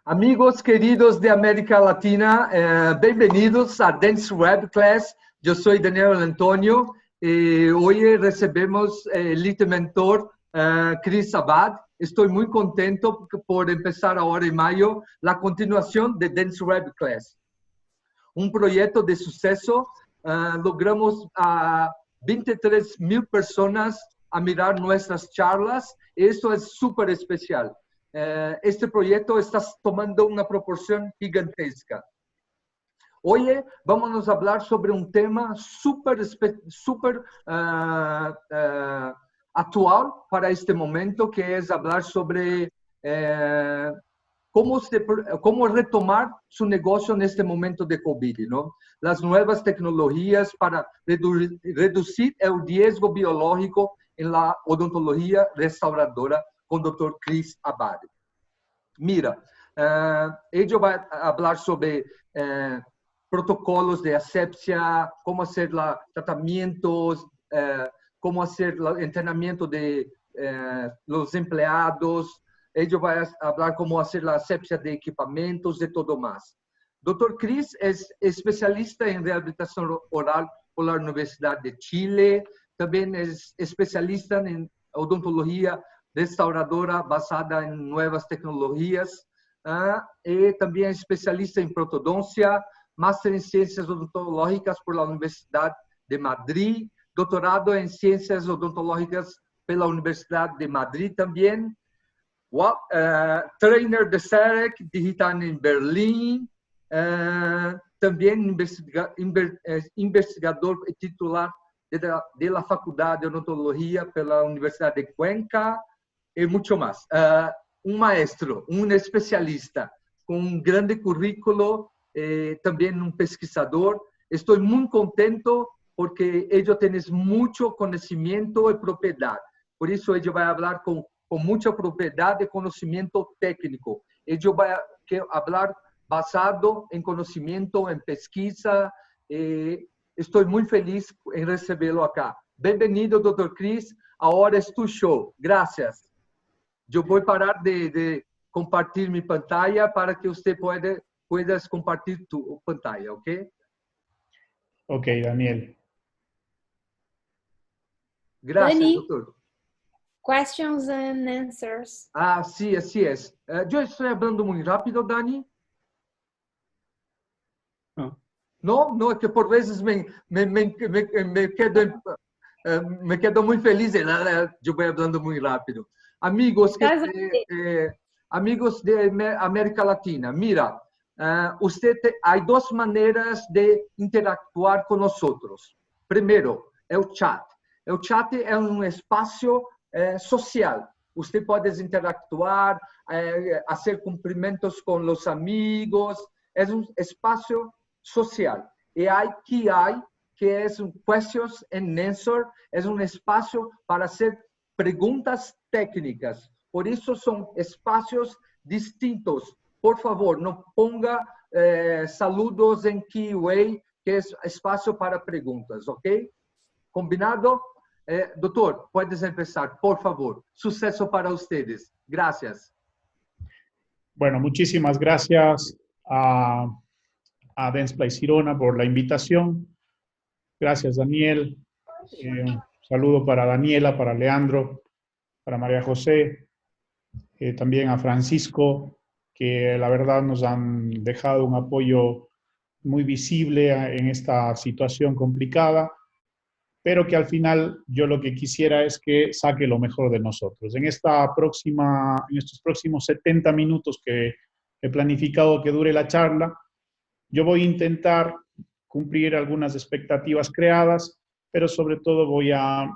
Amigos queridos de América Latina, bienvenidos a Dance Web Class. Yo soy Daniel Antonio y hoy recebemos el Lead Mentor Chris Abad. Estoy muy contento por empezar ahora en mayo la continuación de Dance Web Class. Un proyecto de suceso. Logramos a 23,000 personas a mirar nuestras charlas. Esto es súper especial. Este proyecto está tomando una proporción gigantesca. Hoy vamos a hablar sobre un tema súper actual para este momento, que es hablar sobre cómo retomar su negocio en este momento de COVID, ¿no? Las nuevas tecnologías para reducir el riesgo biológico en la odontología restauradora con Dr. Chris Abad. Mira, ella va a hablar sobre protocolos de asepsia, cómo hacer tratamientos, cómo hacer el entrenamiento de los empleados. Ella va a hablar cómo hacer la asepsia de equipamientos y todo más. Dr. Chris es especialista en rehabilitación oral por la Universidad de Chile. También es especialista en odontología restauradora basada en nuevas tecnologías. Y también es especialista en protodoncia, máster en ciencias odontológicas por la Universidad de Madrid, doctorado en ciencias odontológicas por la Universidad de Madrid también. Trainer de CEREC digital en Berlín. También investigador titular de la Facultad de Odontología por la Universidad de Cuenca y mucho más. Un maestro, un especialista con un grande currículo, también un pesquisador. Estoy muy contento porque ella tiene mucho conocimiento y propiedad. Por eso ella va a hablar con mucha propiedad de conocimiento técnico. Ella va a hablar basado en conocimiento, en pesquisa. Estoy muy feliz en recibirlo acá. Bienvenido, Dr. Chris. Ahora es tu show. Gracias. Yo voy a parar de compartir mi pantalla para que usted puedas compartir tu pantalla, ¿ok? Ok, Daniel. Gracias, Dani, doctor. questions and answers. Sí, así es. Yo estoy hablando muy rápido, Dani. No, es que por veces me quedo muy feliz. Yo voy hablando muy rápido. Amigos de América Latina, mira, hay dos maneras de interactuar con nosotros. Primero, el chat. El chat es un espacio social. Usted puede interactuar, hacer cumprimentos con los amigos. Es un espacio social. Y hay que es un questions and answer, es un espacio para hacer preguntas técnicas. Por eso son espacios distintos. Por favor, no ponga saludos en Q&A, que es espacio para preguntas, ¿ok? ¿Combinado? Doctor, puedes empezar, por favor. Suceso para ustedes. Gracias. Bueno, muchísimas gracias a Dance Place Girona por la invitación. Gracias, Daniel. Un saludo para Daniela, para Leandro, para María José, también a Francisco, que la verdad nos han dejado un apoyo muy visible en esta situación complicada, pero que al final yo lo que quisiera es que saque lo mejor de nosotros. En estos próximos 70 minutos que he planificado que dure la charla, yo voy a intentar cumplir algunas expectativas creadas, pero sobre todo voy a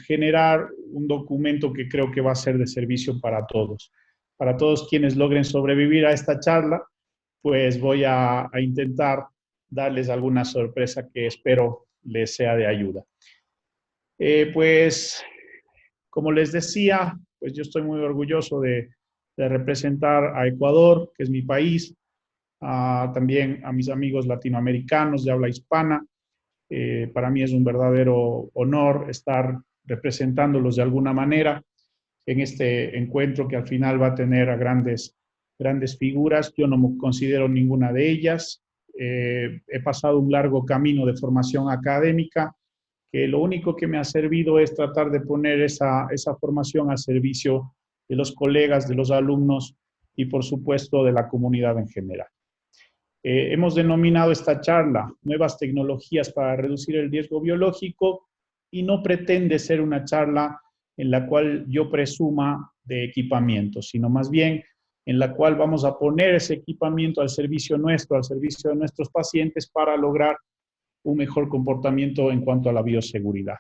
generar un documento que creo que va a ser de servicio para todos. Para todos quienes logren sobrevivir a esta charla, pues voy a intentar darles alguna sorpresa que espero les sea de ayuda. Pues, como les decía, pues yo estoy muy orgulloso de representar a Ecuador, que es mi país, también a mis amigos latinoamericanos de habla hispana. Para mí es un verdadero honor estar representándolos de alguna manera en este encuentro que al final va a tener a grandes grandes figuras. Yo no me considero ninguna de ellas. He pasado un largo camino de formación académica, que lo único que me ha servido es tratar de poner esa formación al servicio de los colegas, de los alumnos y, por supuesto, de la comunidad en general. Hemos denominado esta charla Nuevas tecnologías para reducir el riesgo biológico, y no pretende ser una charla en la cual yo presuma de equipamiento, sino más bien en la cual vamos a poner ese equipamiento al servicio nuestro, al servicio de nuestros pacientes, para lograr un mejor comportamiento en cuanto a la bioseguridad.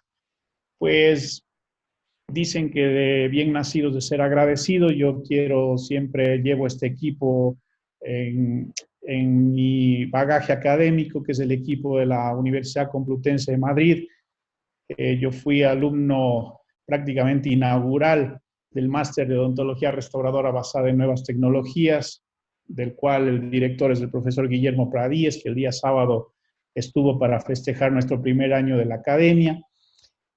Pues dicen que de bien nacidos de ser agradecidos. Yo siempre llevo este equipo en mi bagaje académico, que es el equipo de la Universidad Complutense de Madrid. Yo fui alumno prácticamente inaugural del máster de odontología restauradora basada en nuevas tecnologías, del cual el director es el profesor Guillermo Pradíez, que el día sábado estuvo para festejar nuestro primer año de la academia,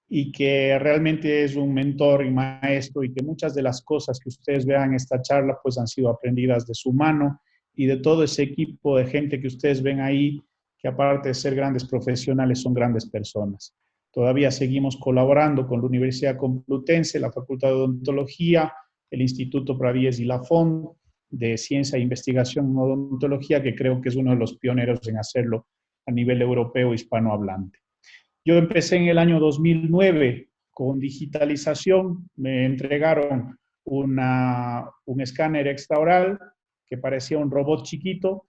y que realmente es un mentor y maestro, y que muchas de las cosas que ustedes vean en esta charla pues han sido aprendidas de su mano y de todo ese equipo de gente que ustedes ven ahí, que aparte de ser grandes profesionales, son grandes personas. Todavía seguimos colaborando con la Universidad Complutense, la Facultad de Odontología, el Instituto Pradíez y la FON de Ciencia e Investigación en Odontología, que creo que es uno de los pioneros en hacerlo a nivel europeo hispanohablante. Yo empecé en el año 2009 con digitalización. Me entregaron un escáner extraoral que parecía un robot chiquito.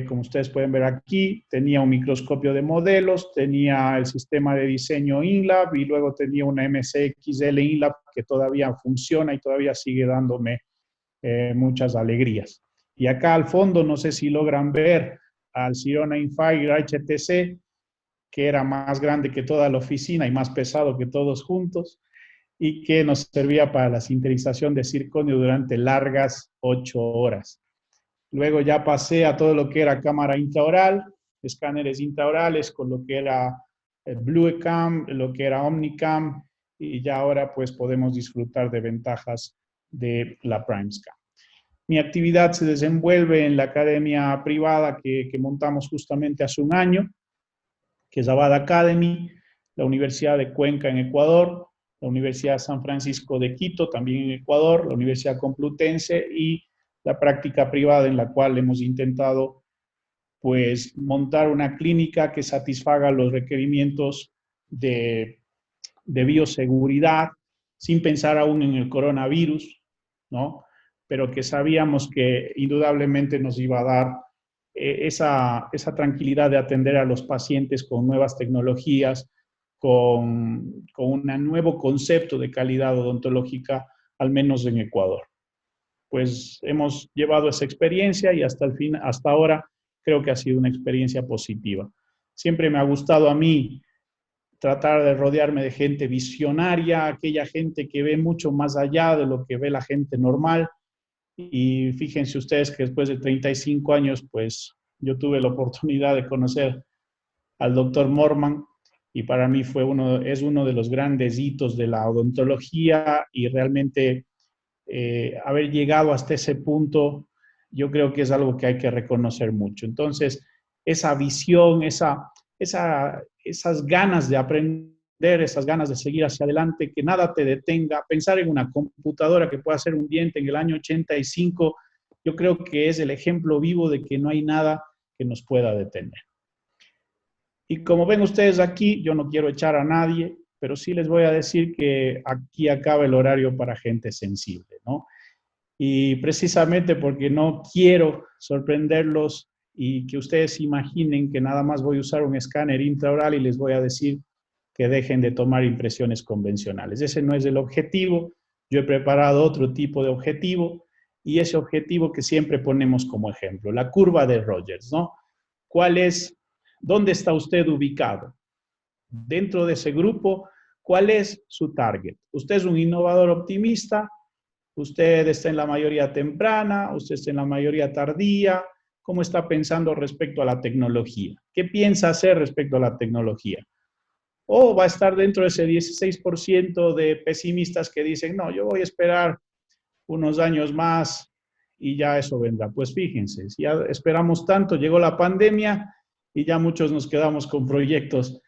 Como ustedes pueden ver aquí, tenía un microscopio de modelos, tenía el sistema de diseño InLab y luego tenía una MCXL InLab que todavía funciona y todavía sigue dándome muchas alegrías. Y acá al fondo, no sé si logran ver al Sirona Infire HTC, que era más grande que toda la oficina y más pesado que todos juntos, y que nos servía para la sinterización de zirconio durante largas 8 horas. Luego ya pasé a todo lo que era cámara intraoral, escáneres intraorales con lo que era Bluecam, lo que era Omnicam, y ya ahora pues podemos disfrutar de ventajas de la PrimesCam. Mi actividad se desenvuelve en la academia privada que montamos justamente hace un año, que es Abad Academy, la Universidad de Cuenca en Ecuador, la Universidad de San Francisco de Quito, también en Ecuador, la Universidad Complutense, y la práctica privada en la cual hemos intentado pues montar una clínica que satisfaga los requerimientos de bioseguridad, sin pensar aún en el coronavirus, ¿no? Pero que sabíamos que indudablemente nos iba a dar esa tranquilidad de atender a los pacientes con nuevas tecnologías, con un nuevo concepto de calidad odontológica, al menos en Ecuador. Pues hemos llevado esa experiencia y hasta ahora creo que ha sido una experiencia positiva. Siempre me ha gustado a mí tratar de rodearme de gente visionaria, aquella gente que ve mucho más allá de lo que ve la gente normal. Y fíjense ustedes que después de 35 años, pues yo tuve la oportunidad de conocer al doctor Morman, y para mí es uno de los grandes hitos de la odontología, y realmente haber llegado hasta ese punto, yo creo que es algo que hay que reconocer mucho. Entonces, esa visión, esas ganas de aprender, esas ganas de seguir hacia adelante, que nada te detenga, pensar en una computadora que pueda ser un diente en el año 85, yo creo que es el ejemplo vivo de que no hay nada que nos pueda detener. Y como ven ustedes aquí, yo no quiero echar a nadie, pero sí les voy a decir que aquí acaba el horario para gente sensible, ¿no? Y precisamente porque no quiero sorprenderlos y que ustedes imaginen que nada más voy a usar un escáner intraoral y les voy a decir que dejen de tomar impresiones convencionales. Ese no es el objetivo. Yo he preparado otro tipo de objetivo, y ese objetivo que siempre ponemos como ejemplo, la curva de Rogers, ¿no? ¿Dónde está usted ubicado? Dentro de ese grupo, ¿cuál es su target? ¿Usted es un innovador optimista? ¿Usted está en la mayoría temprana? ¿Usted está en la mayoría tardía? ¿Cómo está pensando respecto a la tecnología? ¿Qué piensa hacer respecto a la tecnología? ¿O va a estar dentro de ese 16% de pesimistas que dicen, no, yo voy a esperar unos años más y ya eso vendrá. Pues fíjense, si ya esperamos tanto, llegó la pandemia y ya muchos nos quedamos con proyectos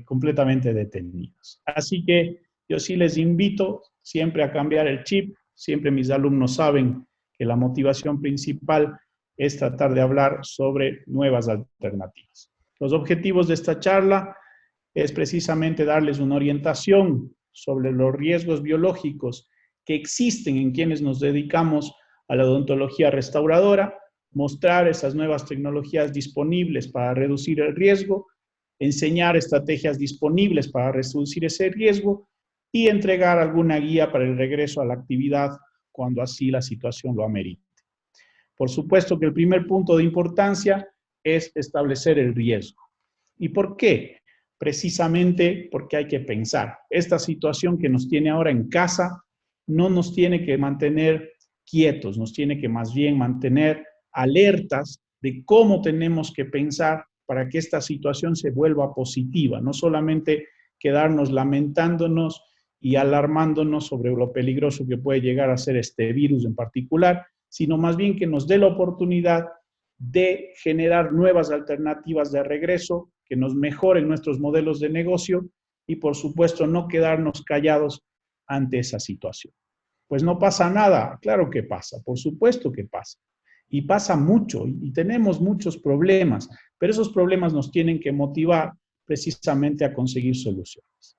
completamente detenidos. Así que yo sí les invito siempre a cambiar el chip. Siempre mis alumnos saben que la motivación principal es tratar de hablar sobre nuevas alternativas. Los objetivos de esta charla es precisamente darles una orientación sobre los riesgos biológicos que existen en quienes nos dedicamos a la odontología restauradora, mostrar esas nuevas tecnologías disponibles para reducir el riesgo, enseñar estrategias disponibles para reducir ese riesgo y entregar alguna guía para el regreso a la actividad cuando así la situación lo amerite. Por supuesto que el primer punto de importancia es establecer el riesgo. ¿Y por qué? Precisamente porque hay que pensar. Esta situación que nos tiene ahora en casa no nos tiene que mantener quietos, nos tiene que más bien mantener alertas de cómo tenemos que pensar para que esta situación se vuelva positiva, no solamente quedarnos lamentándonos y alarmándonos sobre lo peligroso que puede llegar a ser este virus en particular, sino más bien que nos dé la oportunidad de generar nuevas alternativas de regreso, que nos mejoren nuestros modelos de negocio y, por supuesto, no quedarnos callados ante esa situación. Pues no pasa nada, claro que pasa, por supuesto que pasa. Y pasa mucho y tenemos muchos problemas, pero esos problemas nos tienen que motivar precisamente a conseguir soluciones.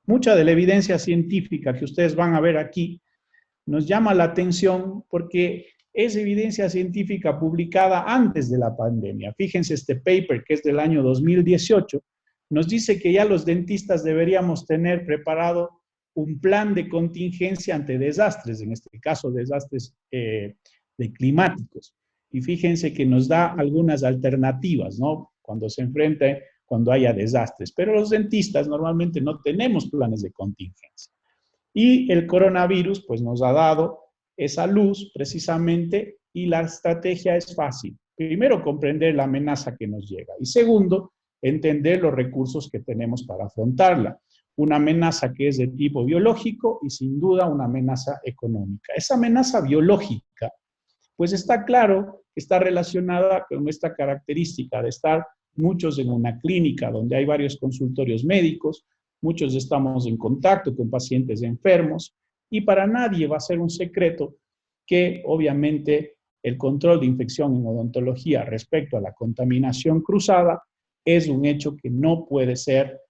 Mucha de la evidencia científica que ustedes van a ver aquí nos llama la atención porque es evidencia científica publicada antes de la pandemia. Fíjense, este paper que es del año 2018, nos dice que ya los dentistas deberíamos tener preparado un plan de contingencia ante desastres, en este caso desastres de climáticos. Y fíjense que nos da algunas alternativas, ¿no? Cuando se enfrente, cuando haya desastres. Pero los dentistas normalmente no tenemos planes de contingencia. Y el coronavirus, pues, nos ha dado esa luz precisamente y la estrategia es fácil. Primero, comprender la amenaza que nos llega. Y segundo, entender los recursos que tenemos para afrontarla. Una amenaza que es de tipo biológico y sin duda una amenaza económica. Esa amenaza biológica, pues está claro que está relacionada con esta característica de estar muchos en una clínica donde hay varios consultorios médicos, muchos estamos en contacto con pacientes enfermos y para nadie va a ser un secreto que obviamente el control de infección en odontología respecto a la contaminación cruzada es un hecho que no puede ser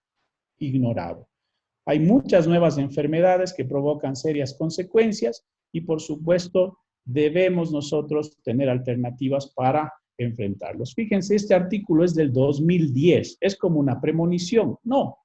ignorado. Hay muchas nuevas enfermedades que provocan serias consecuencias y por supuesto debemos nosotros tener alternativas para enfrentarlos. Fíjense, este artículo es del 2010, es como una premonición. No,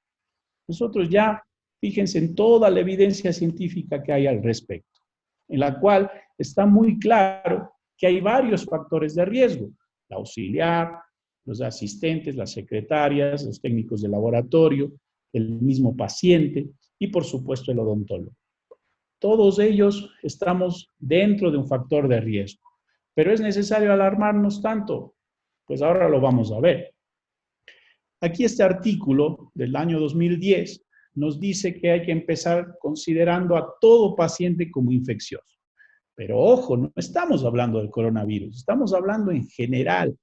nosotros ya, fíjense en toda la evidencia científica que hay al respecto, en la cual está muy claro que hay varios factores de riesgo, la auxiliar, los asistentes, las secretarias, los técnicos de laboratorio, el mismo paciente y por supuesto el odontólogo. Todos ellos estamos dentro de un factor de riesgo. ¿Pero es necesario alarmarnos tanto? Pues ahora lo vamos a ver. Aquí este artículo del año 2010 nos dice que hay que empezar considerando a todo paciente como infeccioso. Pero ojo, no estamos hablando del coronavirus, estamos hablando en general.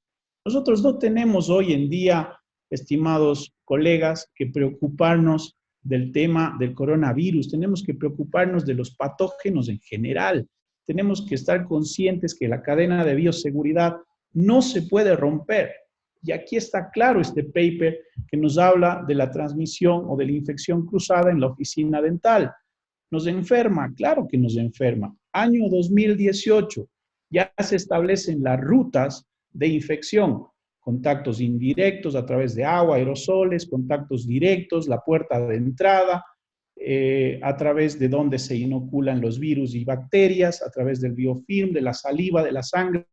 Nosotros no tenemos hoy en día, estimados colegas, que preocuparnos del tema del coronavirus, tenemos que preocuparnos de los patógenos en general. Tenemos que estar conscientes que la cadena de bioseguridad no se puede romper. Y aquí está claro este paper que nos habla de la transmisión o de la infección cruzada en la oficina dental. ¿Nos enferma? Claro que nos enferma. Año 2018, ya se establecen las rutas de infección. Contactos indirectos a través de agua, aerosoles, contactos directos, la puerta de entrada, a través de donde se inoculan los virus y bacterias, a través del biofilm, de la saliva, de la sangre.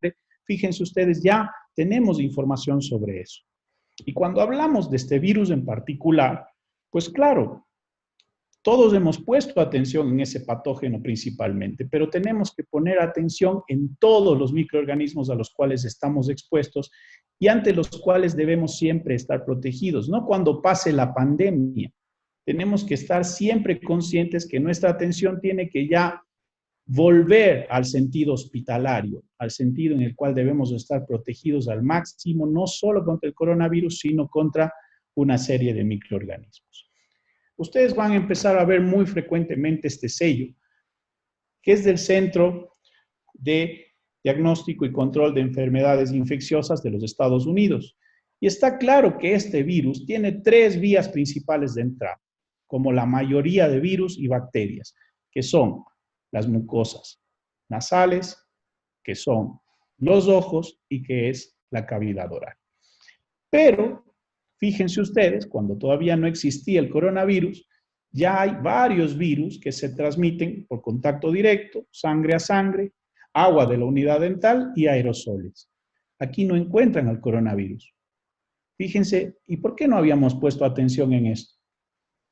Fíjense ustedes, ya tenemos información sobre eso. Y cuando hablamos de este virus en particular, pues claro, todos hemos puesto atención en ese patógeno principalmente, pero tenemos que poner atención en todos los microorganismos a los cuales estamos expuestos y ante los cuales debemos siempre estar protegidos, no cuando pase la pandemia. Tenemos que estar siempre conscientes que nuestra atención tiene que ya volver al sentido hospitalario, al sentido en el cual debemos estar protegidos al máximo, no solo contra el coronavirus, sino contra una serie de microorganismos. Ustedes van a empezar a ver muy frecuentemente este sello, que es del Centro de Diagnóstico y Control de Enfermedades Infecciosas de los Estados Unidos. Y está claro que este virus tiene 3 vías principales de entrada, como la mayoría de virus y bacterias, que son las mucosas nasales, que son los ojos y que es la cavidad oral. Pero, fíjense ustedes, cuando todavía no existía el coronavirus, ya hay varios virus que se transmiten por contacto directo, sangre a sangre, agua de la unidad dental y aerosoles. Aquí no encuentran al coronavirus. Fíjense, ¿y por qué no habíamos puesto atención en esto?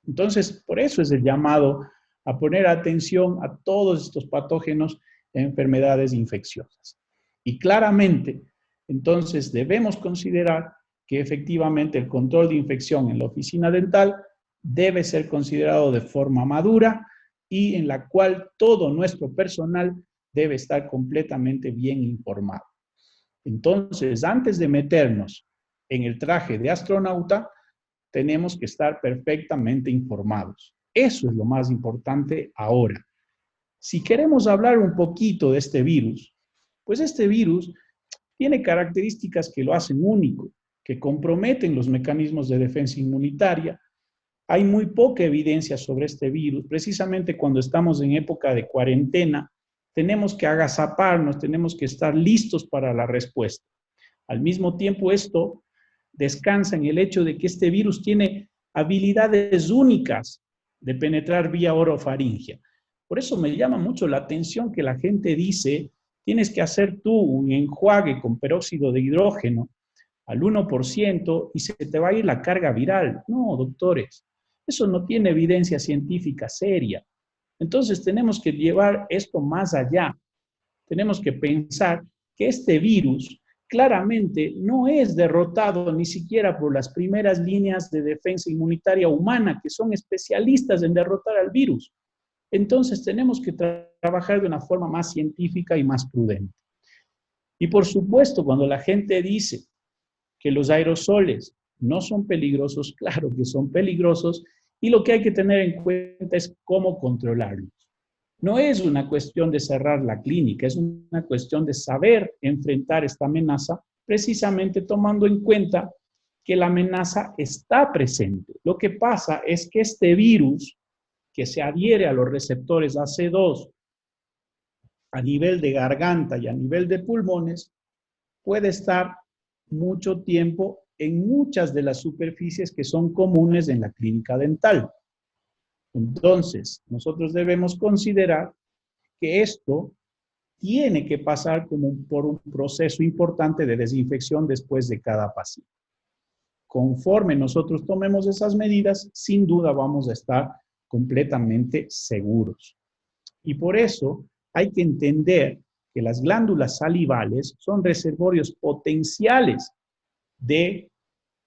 Entonces, por eso es el llamado a poner atención a todos estos patógenos e enfermedades infecciosas. Y claramente, entonces, debemos considerar que efectivamente el control de infección en la oficina dental debe ser considerado de forma madura y en la cual todo nuestro personal debe estar completamente bien informado. Entonces, antes de meternos en el traje de astronauta, tenemos que estar perfectamente informados. Eso es lo más importante ahora. Si queremos hablar un poquito de este virus, pues este virus tiene características que lo hacen único, que comprometen los mecanismos de defensa inmunitaria. Hay muy poca evidencia sobre este virus. Precisamente cuando estamos en época de cuarentena, tenemos que agazaparnos, tenemos que estar listos para la respuesta. Al mismo tiempo, esto descansa en el hecho de que este virus tiene habilidades únicas de penetrar vía orofaringea. Por eso me llama mucho la atención que la gente dice, tienes que hacer tú un enjuague con peróxido de hidrógeno al 1% y se te va a ir la carga viral. No, doctores, eso no tiene evidencia científica seria. Entonces tenemos que llevar esto más allá. Tenemos que pensar que este virus claramente no es derrotado ni siquiera por las primeras líneas de defensa inmunitaria humana, que son especialistas en derrotar al virus. Entonces tenemos que trabajar de una forma más científica y más prudente. Y por supuesto, cuando la gente dice que los aerosoles no son peligrosos, claro que son peligrosos, y lo que hay que tener en cuenta es cómo controlarlos. No es una cuestión de cerrar la clínica, es una cuestión de saber enfrentar esta amenaza, precisamente tomando en cuenta que la amenaza está presente. Lo que pasa es que este virus, que se adhiere a los receptores AC2 a nivel de garganta y a nivel de pulmones, puede estar mucho tiempo en muchas de las superficies que son comunes en la clínica dental. Entonces, nosotros debemos considerar que esto tiene que pasar por un proceso importante de desinfección después de cada paciente. Conforme nosotros tomemos esas medidas, sin duda vamos a estar completamente seguros. Y por eso hay que entender que las glándulas salivales son reservorios potenciales de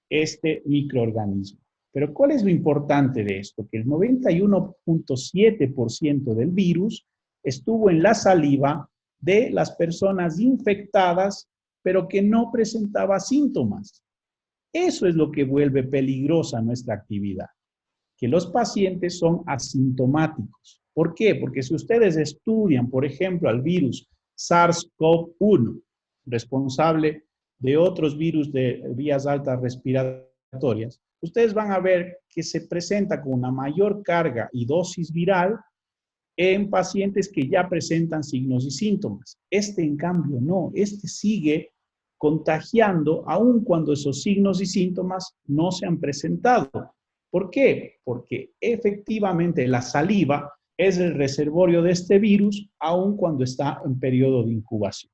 este microorganismo. Pero ¿cuál es lo importante de esto? Que el 91.7% del virus estuvo en la saliva de las personas infectadas, pero que no presentaba síntomas. Eso es lo que vuelve peligrosa nuestra actividad, que los pacientes son asintomáticos. ¿Por qué? Porque si ustedes estudian, por ejemplo, al virus SARS-CoV-1, responsable de otros virus de vías altas respiratorias, ustedes van a ver que se presenta con una mayor carga y dosis viral en pacientes que ya presentan signos y síntomas. Este, en cambio, no. Este sigue contagiando aun cuando esos signos y síntomas no se han presentado. ¿Por qué? Porque efectivamente la saliva es el reservorio de este virus aun cuando está en periodo de incubación.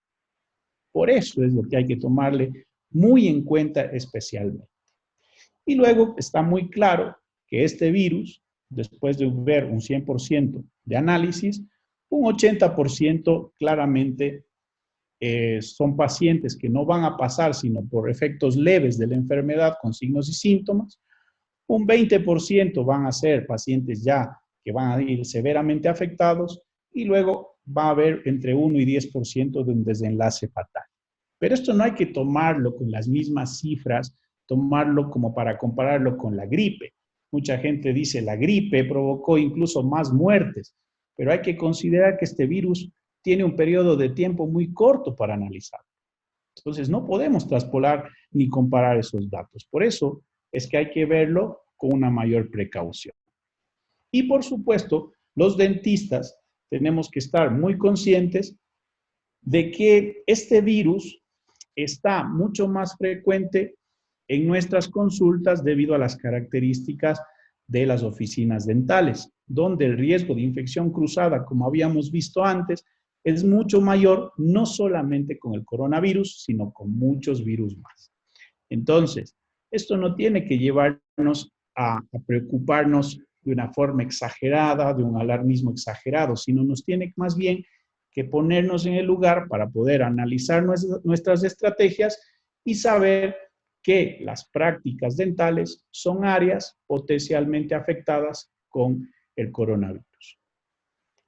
Por eso es lo que hay que tomarle muy en cuenta especialmente. Y luego está muy claro que este virus, después de ver un 100% de análisis, un 80% claramente son pacientes que no van a pasar sino por efectos leves de la enfermedad con signos y síntomas. Un 20% van a ser pacientes ya que van a ir severamente afectados y luego va a haber entre 1 y 10% de un desenlace fatal. Pero esto no hay que tomarlo con las mismas cifras, tomarlo como para compararlo con la gripe. Mucha gente dice la gripe provocó incluso más muertes, pero hay que considerar que este virus tiene un periodo de tiempo muy corto para analizar. Entonces no podemos traspolar ni comparar esos datos. Por eso es que hay que verlo con una mayor precaución. Y por supuesto, los dentistas tenemos que estar muy conscientes de que este virus está mucho más frecuente en nuestras consultas debido a las características de las oficinas dentales, donde el riesgo de infección cruzada, como habíamos visto antes, es mucho mayor, no solamente con el coronavirus, sino con muchos virus más. Entonces, esto no tiene que llevarnos a preocuparnos de una forma exagerada, de un alarmismo exagerado, sino nos tiene más bien que ponernos en el lugar para poder analizar nuestras estrategias y saber que las prácticas dentales son áreas potencialmente afectadas con el coronavirus.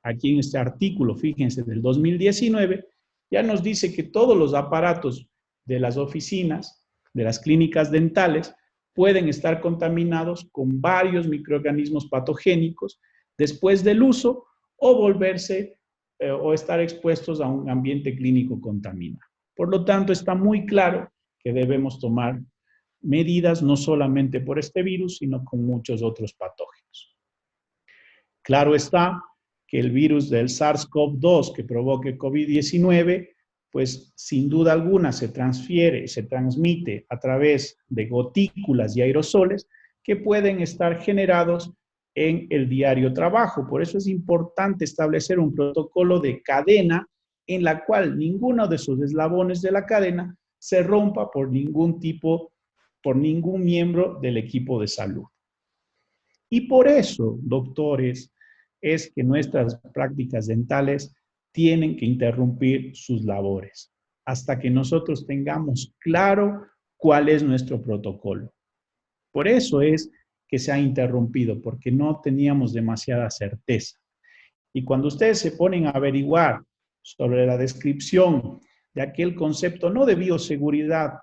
Aquí en este artículo, fíjense, del 2019, ya nos dice que todos los aparatos de las oficinas, de las clínicas dentales, pueden estar contaminados con varios microorganismos patogénicos después del uso o volverse o estar expuestos a un ambiente clínico contaminado. Por lo tanto, está muy claro que debemos tomar medidas no solamente por este virus, sino con muchos otros patógenos. Claro está que el virus del SARS-CoV-2 que provoque COVID-19, pues sin duda alguna se transmite a través de gotículas y aerosoles que pueden estar generados en el diario trabajo. Por eso es importante establecer un protocolo de cadena en la cual ninguno de sus eslabones de la cadena se rompa por ningún miembro del equipo de salud. Y por eso, doctores, es que nuestras prácticas dentales tienen que interrumpir sus labores hasta que nosotros tengamos claro cuál es nuestro protocolo. Por eso es que se ha interrumpido, porque no teníamos demasiada certeza. Y cuando ustedes se ponen a averiguar sobre la descripción de aquel concepto, no de bioseguridad,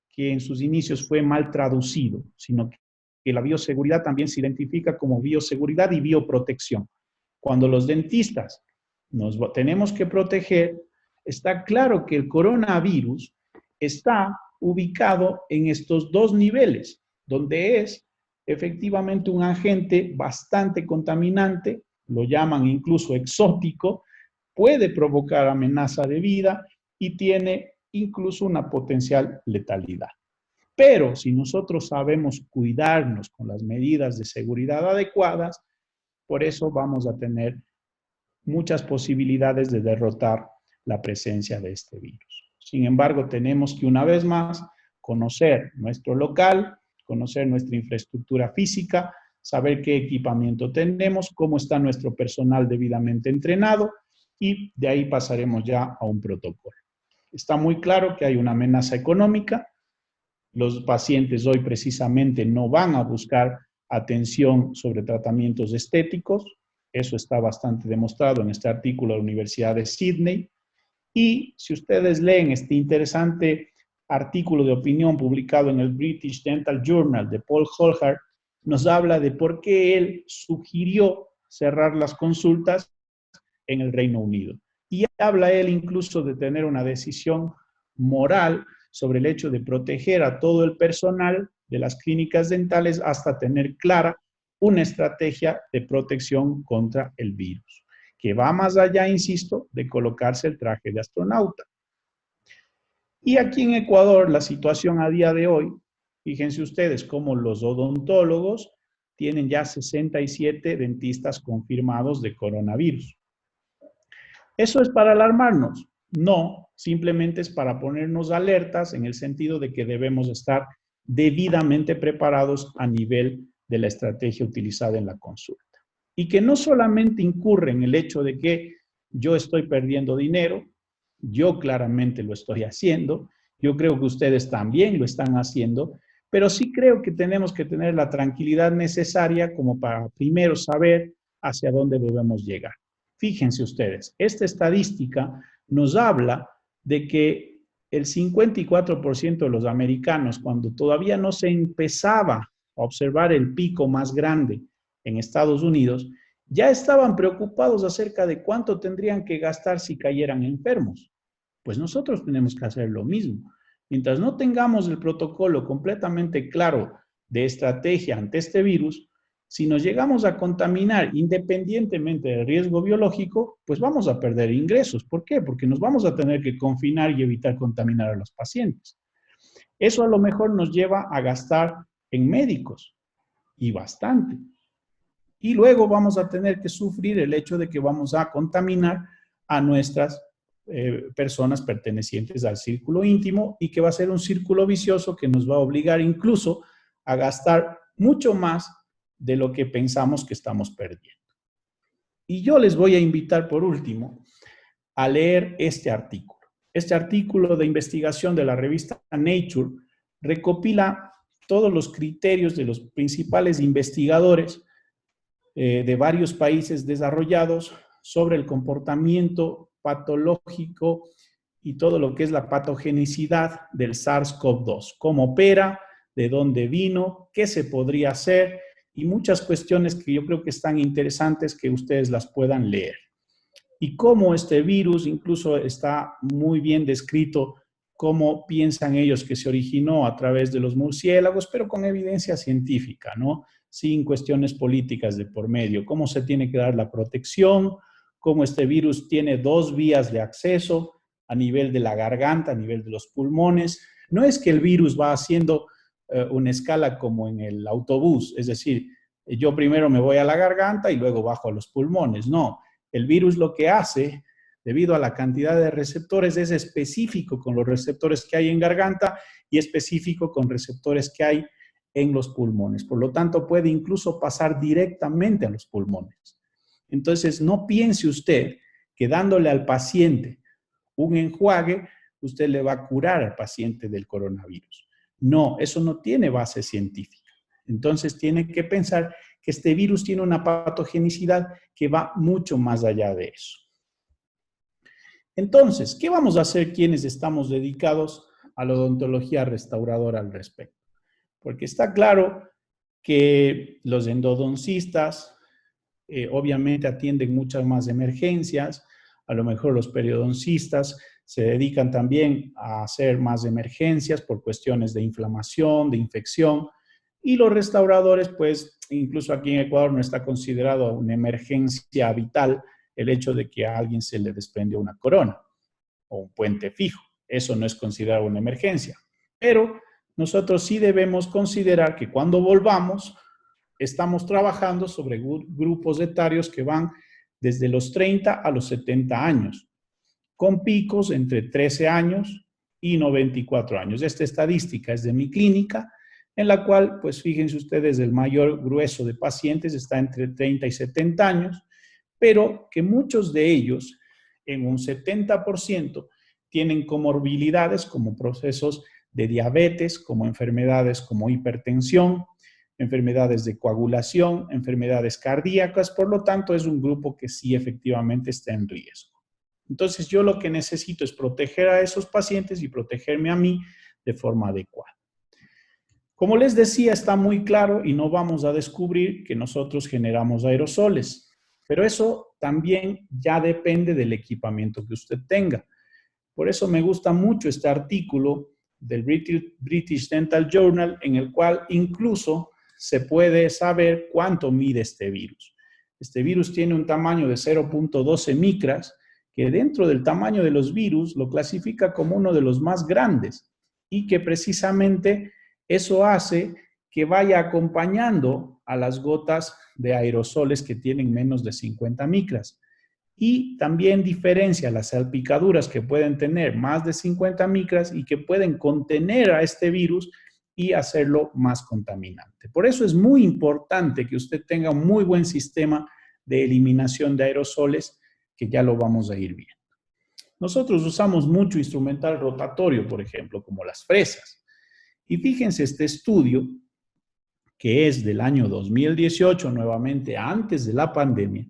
que en sus inicios fue mal traducido, sino que la bioseguridad también se identifica como bioseguridad y bioprotección. Cuando los dentistas nos tenemos que proteger, está claro que el coronavirus está ubicado en estos dos niveles, donde es efectivamente un agente bastante contaminante, lo llaman incluso exótico, puede provocar amenaza de vida y tiene incluso una potencial letalidad. Pero si nosotros sabemos cuidarnos con las medidas de seguridad adecuadas, por eso vamos a tener muchas posibilidades de derrotar la presencia de este virus. Sin embargo, tenemos que una vez más conocer nuestro local, conocer nuestra infraestructura física, saber qué equipamiento tenemos, cómo está nuestro personal debidamente entrenado y de ahí pasaremos ya a un protocolo. Está muy claro que hay una amenaza económica. Los pacientes hoy precisamente no van a buscar atención sobre tratamientos estéticos. Eso está bastante demostrado en este artículo de la Universidad de Sydney. Y si ustedes leen este interesante artículo de opinión publicado en el British Dental Journal de Paul Holhart, nos habla de por qué él sugirió cerrar las consultas en el Reino Unido. Y habla él incluso de tener una decisión moral sobre el hecho de proteger a todo el personal de las clínicas dentales hasta tener clara una estrategia de protección contra el virus, que va más allá, insisto, de colocarse el traje de astronauta. Y aquí en Ecuador, la situación a día de hoy, fíjense ustedes cómo los odontólogos tienen ya 67 dentistas confirmados de coronavirus. ¿Eso es para alarmarnos? No, simplemente es para ponernos alertas en el sentido de que debemos estar debidamente preparados a nivel de la estrategia utilizada en la consulta. Y que no solamente incurre en el hecho de que yo estoy perdiendo dinero, yo claramente lo estoy haciendo, yo creo que ustedes también lo están haciendo, pero sí creo que tenemos que tener la tranquilidad necesaria como para primero saber hacia dónde debemos llegar. Fíjense ustedes, esta estadística nos habla de que el 54% de los americanos, cuando todavía no se empezaba a observar el pico más grande en Estados Unidos, ya estaban preocupados acerca de cuánto tendrían que gastar si cayeran enfermos. Pues nosotros tenemos que hacer lo mismo. Mientras no tengamos el protocolo completamente claro de estrategia ante este virus, si nos llegamos a contaminar independientemente del riesgo biológico, pues vamos a perder ingresos. ¿Por qué? Porque nos vamos a tener que confinar y evitar contaminar a los pacientes. Eso a lo mejor nos lleva a gastar en médicos, y bastante. Y luego vamos a tener que sufrir el hecho de que vamos a contaminar a nuestras personas pertenecientes al círculo íntimo, y que va a ser un círculo vicioso que nos va a obligar incluso a gastar mucho más de lo que pensamos que estamos perdiendo. Y yo les voy a invitar por último a leer este artículo. Este artículo de investigación de la revista Nature recopila todos los criterios de los principales investigadores de varios países desarrollados sobre el comportamiento patológico y todo lo que es la patogenicidad del SARS-CoV-2, cómo opera, de dónde vino, qué se podría hacer, y muchas cuestiones que yo creo que están interesantes que ustedes las puedan leer. Y cómo este virus incluso está muy bien descrito, cómo piensan ellos que se originó a través de los murciélagos, pero con evidencia científica, ¿no? Sin cuestiones políticas de por medio. Cómo se tiene que dar la protección, cómo este virus tiene 2 vías de acceso a nivel de la garganta, a nivel de los pulmones. No es que el virus va haciendo una escala como en el autobús, es decir, yo primero me voy a la garganta y luego bajo a los pulmones. No, el virus lo que hace, debido a la cantidad de receptores, es específico con los receptores que hay en garganta y específico con receptores que hay en los pulmones. Por lo tanto, puede incluso pasar directamente a los pulmones. Entonces, no piense usted que dándole al paciente un enjuague, usted le va a curar al paciente del coronavirus. No, eso no tiene base científica. Entonces, tiene que pensar que este virus tiene una patogenicidad que va mucho más allá de eso. Entonces, ¿qué vamos a hacer quienes estamos dedicados a la odontología restauradora al respecto? Porque está claro que los endodoncistas obviamente atienden muchas más emergencias, a lo mejor los periodoncistas se dedican también a hacer más emergencias por cuestiones de inflamación, de infección, y los restauradores, pues incluso aquí en Ecuador no está considerado una emergencia vital el hecho de que a alguien se le desprendió una corona o un puente fijo. Eso no es considerado una emergencia. Pero nosotros sí debemos considerar que cuando volvamos, estamos trabajando sobre grupos etarios que van desde los 30 a los 70 años, con picos entre 13 años y 94 años. Esta estadística es de mi clínica, en la cual, pues fíjense ustedes, el mayor grueso de pacientes está entre 30 y 70 años, pero que muchos de ellos, en un 70%, tienen comorbilidades como procesos de diabetes, como enfermedades como hipertensión, enfermedades de coagulación, enfermedades cardíacas. Por lo tanto, es un grupo que sí efectivamente está en riesgo. Entonces, yo lo que necesito es proteger a esos pacientes y protegerme a mí de forma adecuada. Como les decía, está muy claro y no vamos a descubrir que nosotros generamos aerosoles, pero eso también ya depende del equipamiento que usted tenga. Por eso me gusta mucho este artículo del British Dental Journal, en el cual incluso se puede saber cuánto mide este virus. Este virus tiene un tamaño de 0.12 micras, que dentro del tamaño de los virus lo clasifica como uno de los más grandes, y que precisamente eso hace que vaya acompañando a las gotas de aerosoles que tienen menos de 50 micras. Y también diferencia las salpicaduras que pueden tener más de 50 micras y que pueden contener a este virus y hacerlo más contaminante. Por eso es muy importante que usted tenga un muy buen sistema de eliminación de aerosoles, que ya lo vamos a ir viendo. Nosotros usamos mucho instrumental rotatorio, por ejemplo, como las fresas. Y fíjense este estudio, que es del año 2018, nuevamente antes de la pandemia,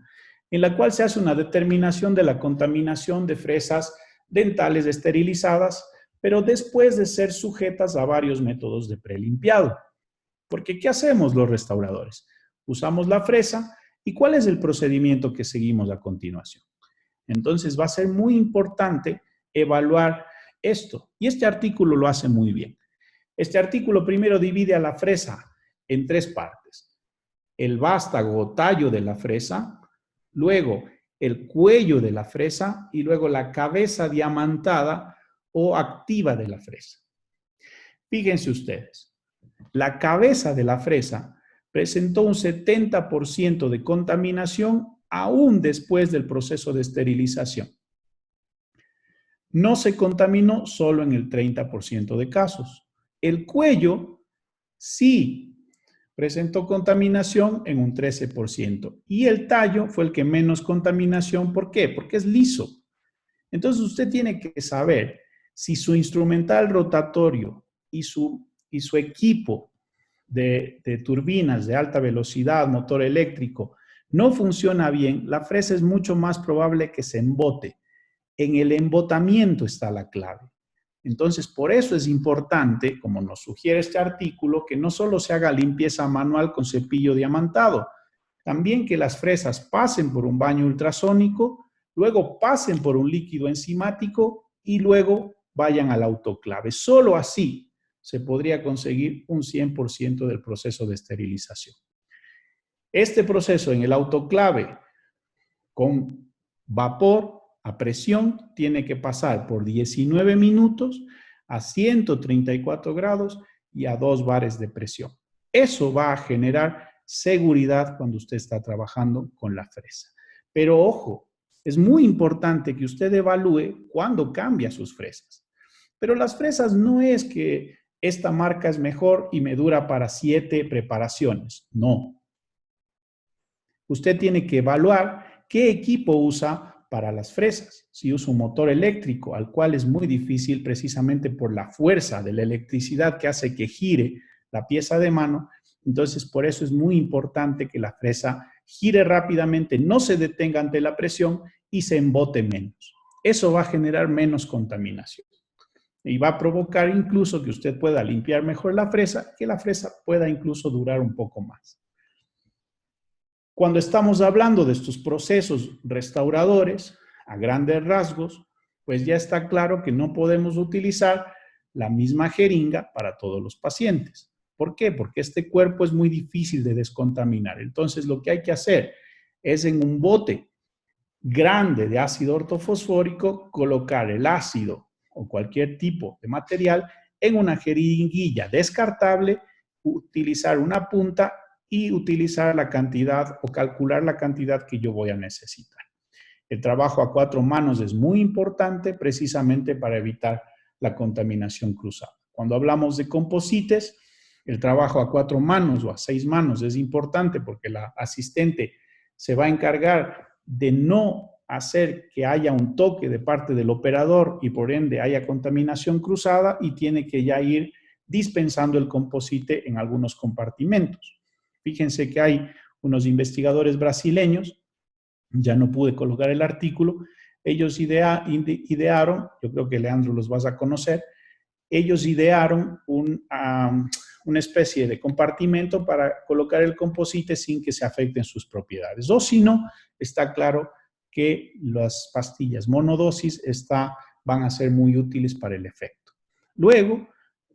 en la cual se hace una determinación de la contaminación de fresas dentales esterilizadas, pero después de ser sujetas a varios métodos de prelimpiado. Porque, ¿qué hacemos los restauradores? Usamos la fresa, ¿y cuál es el procedimiento que seguimos a continuación? Entonces, va a ser muy importante evaluar esto. Y este artículo lo hace muy bien. Este artículo primero divide a la fresa en 3 partes. El vástago o tallo de la fresa, luego el cuello de la fresa y luego la cabeza diamantada o activa de la fresa. Fíjense ustedes, la cabeza de la fresa presentó un 70% de contaminación aún después del proceso de esterilización. No se contaminó solo en el 30% de casos. El cuello sí presentó contaminación en un 13%. Y el tallo fue el que menos contaminación. ¿Por qué? Porque es liso. Entonces usted tiene que saber si su instrumental rotatorio y su equipo de turbinas de alta velocidad, motor eléctrico, no funciona bien, la fresa es mucho más probable que se embote. En el embotamiento está la clave. Entonces, por eso es importante, como nos sugiere este artículo, que no solo se haga limpieza manual con cepillo diamantado, también que las fresas pasen por un baño ultrasónico, luego pasen por un líquido enzimático y luego vayan al autoclave. Solo así se podría conseguir un 100% del proceso de esterilización. Este proceso en el autoclave con vapor a presión tiene que pasar por 19 minutos a 134 grados y a 2 bares de presión. Eso va a generar seguridad cuando usted está trabajando con la fresa. Pero ojo, es muy importante que usted evalúe cuándo cambia sus fresas. Pero las fresas no es que esta marca es mejor y me dura para 7 preparaciones. No. Usted tiene que evaluar qué equipo usa para las fresas. Si usa un motor eléctrico, al cual es muy difícil precisamente por la fuerza de la electricidad que hace que gire la pieza de mano, entonces por eso es muy importante que la fresa gire rápidamente, no se detenga ante la presión y se embote menos. Eso va a generar menos contaminación y va a provocar incluso que usted pueda limpiar mejor la fresa, que la fresa pueda incluso durar un poco más. Cuando estamos hablando de estos procesos restauradores, a grandes rasgos, pues ya está claro que no podemos utilizar la misma jeringa para todos los pacientes. ¿Por qué? Porque este cuerpo es muy difícil de descontaminar. Entonces, lo que hay que hacer es en un bote grande de ácido ortofosfórico colocar el ácido o cualquier tipo de material en una jeringuilla descartable, utilizar una punta y utilizar la cantidad o calcular la cantidad que yo voy a necesitar. El trabajo a 4 manos es muy importante precisamente para evitar la contaminación cruzada. Cuando hablamos de composites, el trabajo a 4 manos o a 6 manos es importante porque la asistente se va a encargar de no hacer que haya un toque de parte del operador y por ende haya contaminación cruzada y tiene que ya ir dispensando el composite en algunos compartimentos. Fíjense que hay unos investigadores brasileños, ya no pude colocar el artículo, ellos idearon, yo creo que Leandro los vas a conocer, ellos idearon una especie de compartimento para colocar el composite sin que se afecten sus propiedades. O si no, está claro que las pastillas monodosis van a ser muy útiles para el efecto. Luego,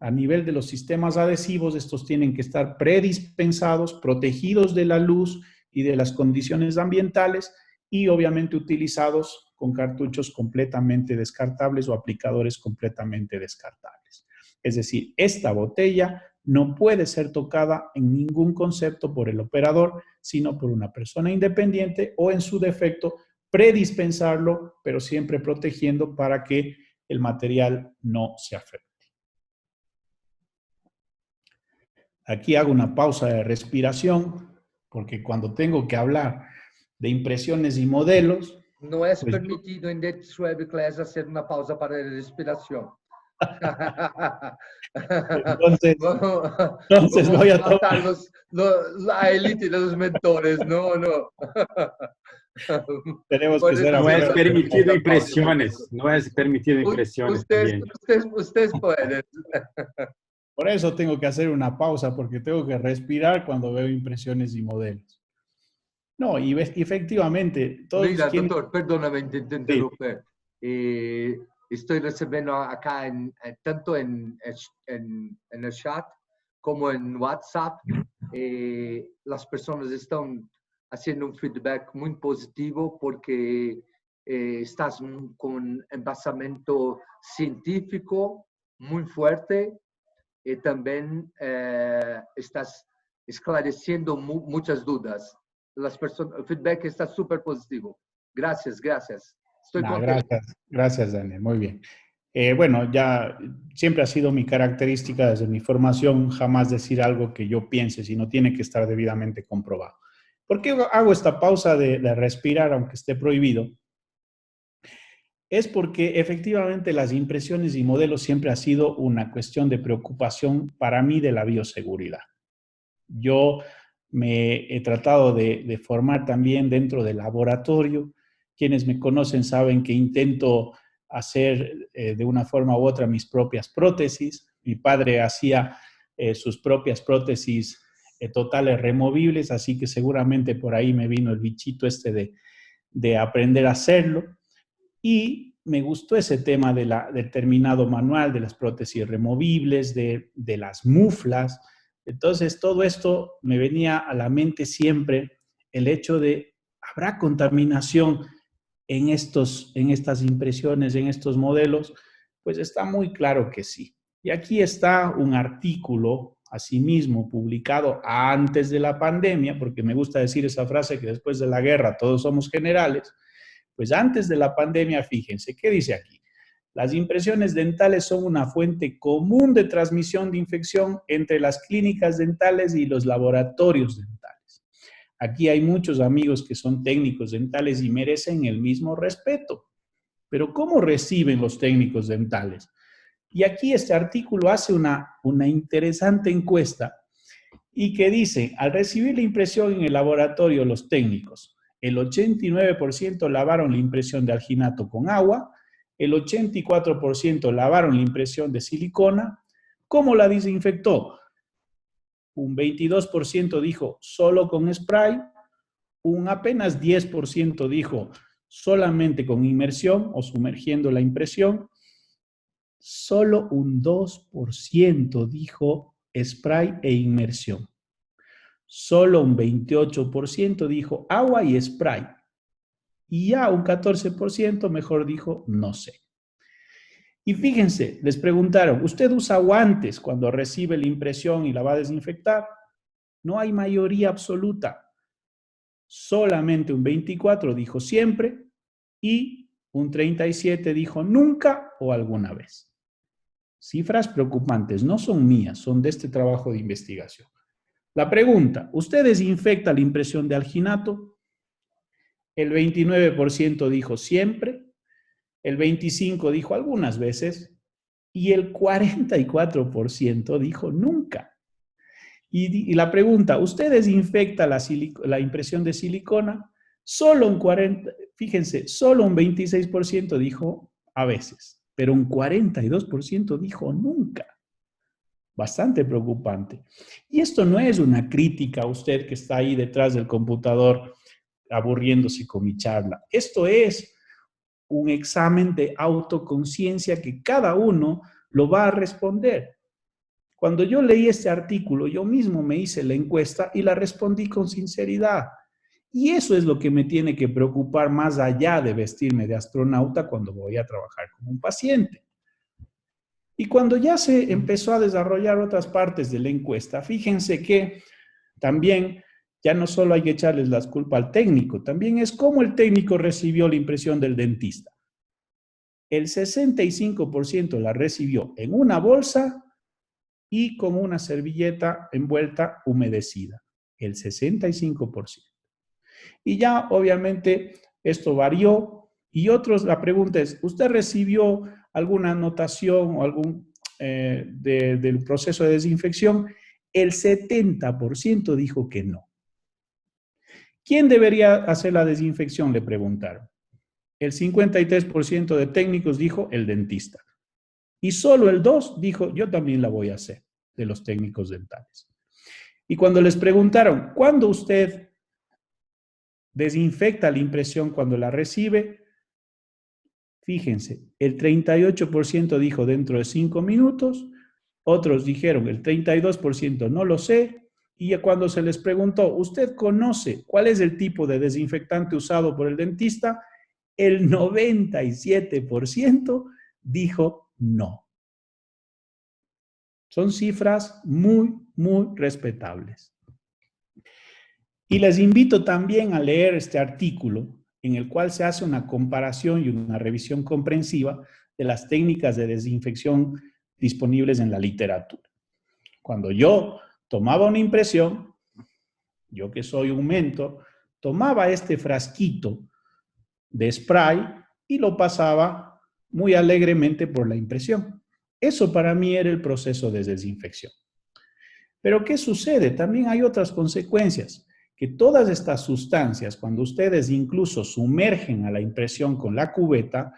a nivel de los sistemas adhesivos, estos tienen que estar predispensados, protegidos de la luz y de las condiciones ambientales y obviamente utilizados con cartuchos completamente descartables o aplicadores completamente descartables. Es decir, esta botella no puede ser tocada en ningún concepto por el operador, sino por una persona independiente o en su defecto predispensarlo, pero siempre protegiendo para que el material no se afecte. Aquí hago una pausa de respiración, porque cuando tengo que hablar de impresiones y modelos... No es permitido en Web Class hacer una pausa para la respiración. Entonces, Vamos, entonces vamos voy a a matar tomar. la élite de los mentores. No, no. Tenemos que Por ser eso No se es amigos. permitido esta pausa un impresiones, momento. no es permitido impresiones Ustedes, también. ustedes pueden. Por eso tengo que hacer una pausa, porque tengo que respirar cuando veo impresiones y modelos. No, y efectivamente, todos Mira, quienes... doctor, perdóname, te Sí, interrumpir. Estoy recibiendo acá, tanto en el chat como en WhatsApp, las personas están haciendo un feedback muy positivo porque estás con embasamento científico muy fuerte y también estás esclareciendo muchas dudas. El feedback está súper positivo. Gracias, gracias. Estoy nah, contento. gracias, Daniel, muy bien. Bueno, ya siempre ha sido mi característica desde mi formación jamás decir algo que yo piense, sino tiene que estar debidamente comprobado. ¿Por qué hago esta pausa de respirar, aunque esté prohibido? Es porque efectivamente las impresiones y modelos siempre ha sido una cuestión de preocupación para mí de la bioseguridad. Yo me he tratado de formar también dentro del laboratorio. Quienes me conocen saben que intento hacer de una forma u otra mis propias prótesis. Mi padre hacía sus propias prótesis totales removibles, así que seguramente por ahí me vino el bichito este de aprender a hacerlo. Y me gustó ese tema del terminado manual, de las prótesis removibles, de las muflas. Entonces, todo esto me venía a la mente siempre el hecho de, ¿habrá contaminación en estas impresiones, en estos modelos? Pues está muy claro que sí. Y aquí está un artículo, asimismo, publicado antes de la pandemia, porque me gusta decir esa frase que después de la guerra todos somos generales. Pues antes de la pandemia, fíjense, ¿qué dice aquí? Las impresiones dentales son una fuente común de transmisión de infección entre las clínicas dentales y los laboratorios dentales. Aquí hay muchos amigos que son técnicos dentales y merecen el mismo respeto. Pero ¿cómo reciben los técnicos dentales? Y aquí este artículo hace una interesante encuesta y que dice, al recibir la impresión en el laboratorio, los técnicos, el 89% lavaron la impresión de alginato con agua, el 84% lavaron la impresión de silicona. ¿Cómo la desinfectó? Un 22% dijo solo con spray, un apenas 10% dijo solamente con inmersión o sumergiendo la impresión, solo un 2% dijo spray e inmersión. Solo un 28% dijo agua y spray. Y ya un 14% mejor dijo no sé. Y fíjense, les preguntaron, ¿usted usa guantes cuando recibe la impresión y la va a desinfectar? No hay mayoría absoluta. Solamente un 24 dijo siempre y un 37 dijo nunca o alguna vez. Cifras preocupantes, no son mías, son de este trabajo de investigación. La pregunta, ¿usted desinfecta la impresión de alginato? El 29% dijo siempre, el 25% dijo algunas veces y el 44% dijo nunca. Y la pregunta, ¿usted desinfecta la impresión de silicona? Solo un 40%, fíjense, solo un 26% dijo a veces, pero un 42% dijo nunca. Bastante preocupante. Y esto no es una crítica a usted que está ahí detrás del computador aburriéndose con mi charla. Esto es un examen de autoconciencia que cada uno lo va a responder. Cuando yo leí este artículo, yo mismo me hice la encuesta y la respondí con sinceridad. Y eso es lo que me tiene que preocupar más allá de vestirme de astronauta cuando voy a trabajar con un paciente. Y cuando ya se empezó a desarrollar otras partes de la encuesta, fíjense que también ya no solo hay que echarles las culpas al técnico, también es cómo el técnico recibió la impresión del dentista. El 65% la recibió en una bolsa y con una servilleta envuelta humedecida. El 65%. Y ya obviamente esto varió y otros, la pregunta es, ¿usted recibió alguna anotación o algún del proceso de desinfección, el 70% dijo que no. ¿Quién debería hacer la desinfección?, le preguntaron. El 53% de técnicos dijo el dentista. Y solo el 2% dijo, yo también la voy a hacer, de los técnicos dentales. Y cuando les preguntaron, ¿cuándo usted desinfecta la impresión cuando la recibe? Fíjense, el 38% dijo dentro de 5 minutos, otros dijeron el 32% no lo sé, y cuando se les preguntó, ¿usted conoce cuál es el tipo de desinfectante usado por el dentista? El 97% dijo no. Son cifras muy, muy respetables. Y les invito también a leer este artículo en el cual se hace una comparación y una revisión comprensiva de las técnicas de desinfección disponibles en la literatura. Cuando yo tomaba una impresión, yo que soy un mentor, tomaba este frasquito de spray y lo pasaba muy alegremente por la impresión. Eso para mí era el proceso de desinfección. Pero ¿qué sucede? También hay otras consecuencias, que todas estas sustancias, cuando ustedes incluso sumergen a la impresión con la cubeta,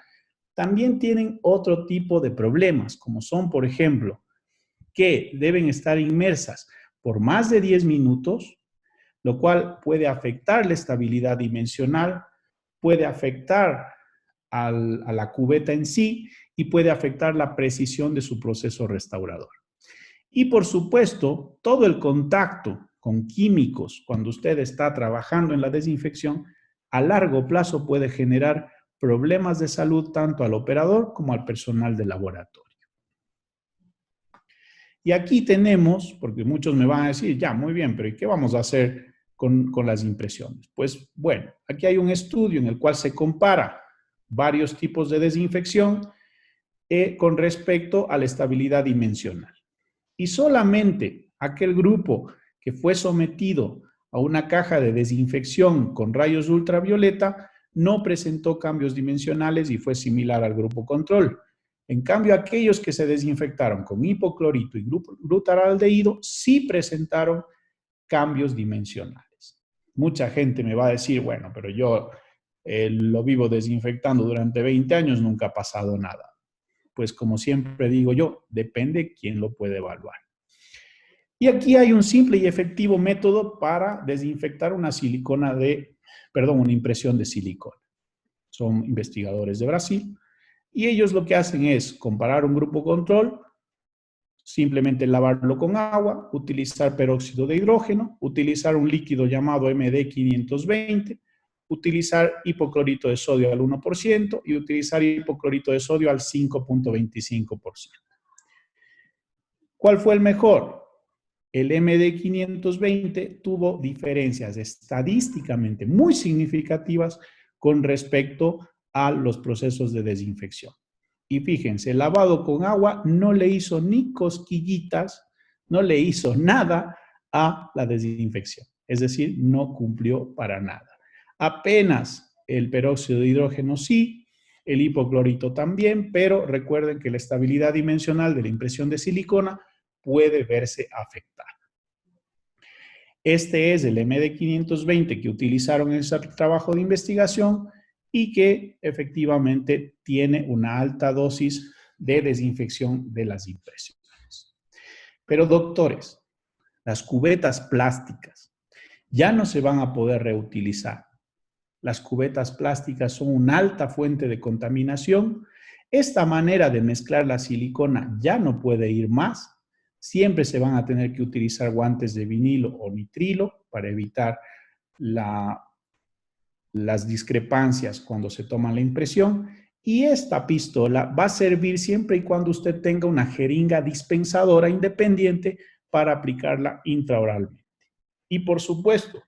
también tienen otro tipo de problemas, como son, por ejemplo, que deben estar inmersas por más de 10 minutos, lo cual puede afectar la estabilidad dimensional, puede afectar a la cubeta en sí y puede afectar la precisión de su proceso restaurador. Y por supuesto, todo el contacto con químicos cuando usted está trabajando en la desinfección, a largo plazo puede generar problemas de salud tanto al operador como al personal de laboratorio. Y aquí tenemos, porque muchos me van a decir, ya, muy bien, pero ¿y qué vamos a hacer con las impresiones? Pues bueno, aquí hay un estudio en el cual se compara varios tipos de desinfección con respecto a la estabilidad dimensional. Y solamente aquel grupo que fue sometido a una caja de desinfección con rayos ultravioleta no presentó cambios dimensionales y fue similar al grupo control. En cambio, aquellos que se desinfectaron con hipoclorito y glutaraldehído sí presentaron cambios dimensionales. Mucha gente me va a decir, bueno, pero yo lo vivo desinfectando durante 20 años, nunca ha pasado nada. Pues como siempre digo yo, depende quién lo puede evaluar. Y aquí hay un simple y efectivo método para desinfectar una impresión de silicona. Son investigadores de Brasil y ellos lo que hacen es comparar un grupo control, simplemente lavarlo con agua, utilizar peróxido de hidrógeno, utilizar un líquido llamado MD520, utilizar hipoclorito de sodio al 1% y utilizar hipoclorito de sodio al 5.25%. ¿Cuál fue el mejor? El MD520 tuvo diferencias estadísticamente muy significativas con respecto a los procesos de desinfección. Y fíjense, el lavado con agua no le hizo ni cosquillitas, no le hizo nada a la desinfección. Es decir, no cumplió para nada. Apenas el peróxido de hidrógeno sí, el hipoclorito también, pero recuerden que la estabilidad dimensional de la impresión de silicona puede verse afectada. Este es el MD520 que utilizaron en ese trabajo de investigación y que efectivamente tiene una alta dosis de desinfección de las impresiones. Pero doctores, las cubetas plásticas ya no se van a poder reutilizar. Las cubetas plásticas son una alta fuente de contaminación. Esta manera de mezclar la silicona ya no puede ir más. Siempre se van a tener que utilizar guantes de vinilo o nitrilo para evitar las discrepancias cuando se toma la impresión. Y esta pistola va a servir siempre y cuando usted tenga una jeringa dispensadora independiente para aplicarla intraoralmente. Y por supuesto,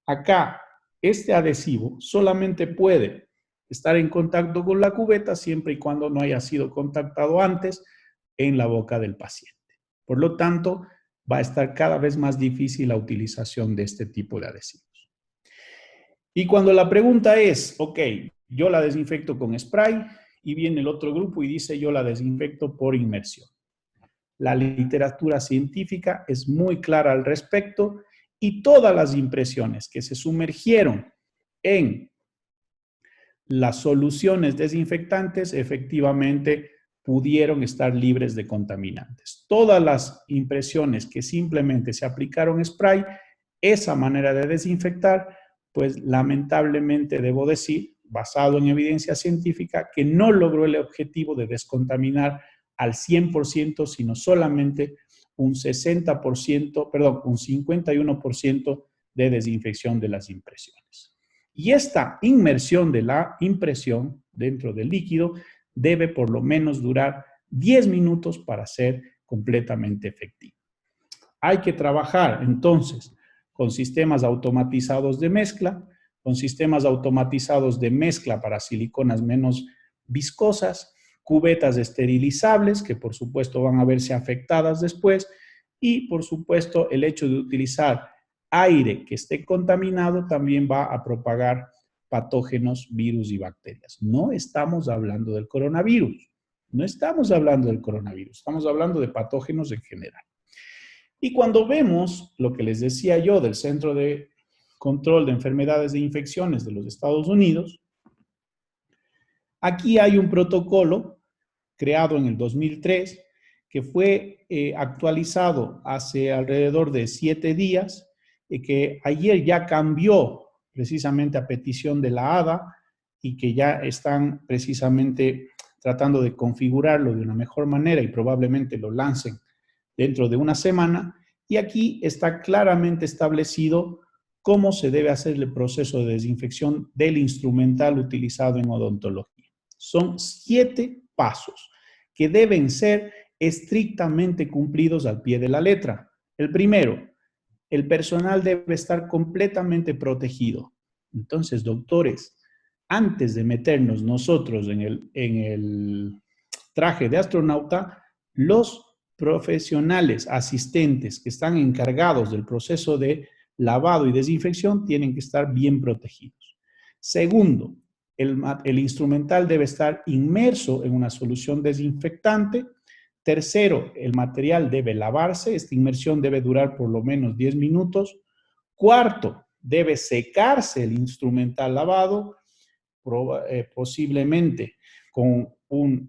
acá este adhesivo solamente puede estar en contacto con la cubeta siempre y cuando no haya sido contactado antes en la boca del paciente. Por lo tanto, va a estar cada vez más difícil la utilización de este tipo de adhesivos. Y cuando la pregunta es, ok, yo la desinfecto con spray Y viene el otro grupo y dice, yo la desinfecto por inmersión. La literatura científica es muy clara al respecto y todas las impresiones que se sumergieron en las soluciones desinfectantes efectivamente pudieron estar libres de contaminantes. Todas las impresiones que simplemente se aplicaron spray, esa manera de desinfectar, pues lamentablemente debo decir, basado en evidencia científica, que no logró el objetivo de descontaminar al 100%, sino solamente un 60%, perdón, un 51% de desinfección de las impresiones. Y esta inmersión de la impresión dentro del líquido debe por lo menos durar 10 minutos para ser completamente efectiva. Hay que trabajar entonces con sistemas automatizados de mezcla, con sistemas automatizados de mezcla para siliconas menos viscosas, cubetas esterilizables que por supuesto van a verse afectadas después y por supuesto el hecho de utilizar aire que esté contaminado también va a propagar patógenos, virus y bacterias. No estamos hablando del coronavirus, no estamos hablando del coronavirus, estamos hablando de patógenos en general. Y cuando vemos lo que les decía yo del Centro de Control de Enfermedades e Infecciones de los Estados Unidos, aquí hay un protocolo creado en el 2003 que fue actualizado hace alrededor de 7 días y que ayer ya cambió precisamente a petición de la ADA y que ya están precisamente tratando de configurarlo de una mejor manera y probablemente lo lancen dentro de una semana, y aquí está claramente establecido cómo se debe hacer el proceso de desinfección del instrumental utilizado en odontología. Son 7 pasos que deben ser estrictamente cumplidos al pie de la letra. El primero, el personal debe estar completamente protegido. Entonces, doctores, antes de meternos nosotros en el traje de astronauta, los profesionales asistentes que están encargados del proceso de lavado y desinfección tienen que estar bien protegidos. Segundo, el instrumental debe estar inmerso en una solución desinfectante. Tercero, el material debe lavarse. Esta inmersión debe durar por lo menos 10 minutos. Cuarto, debe secarse el instrumental lavado, posiblemente con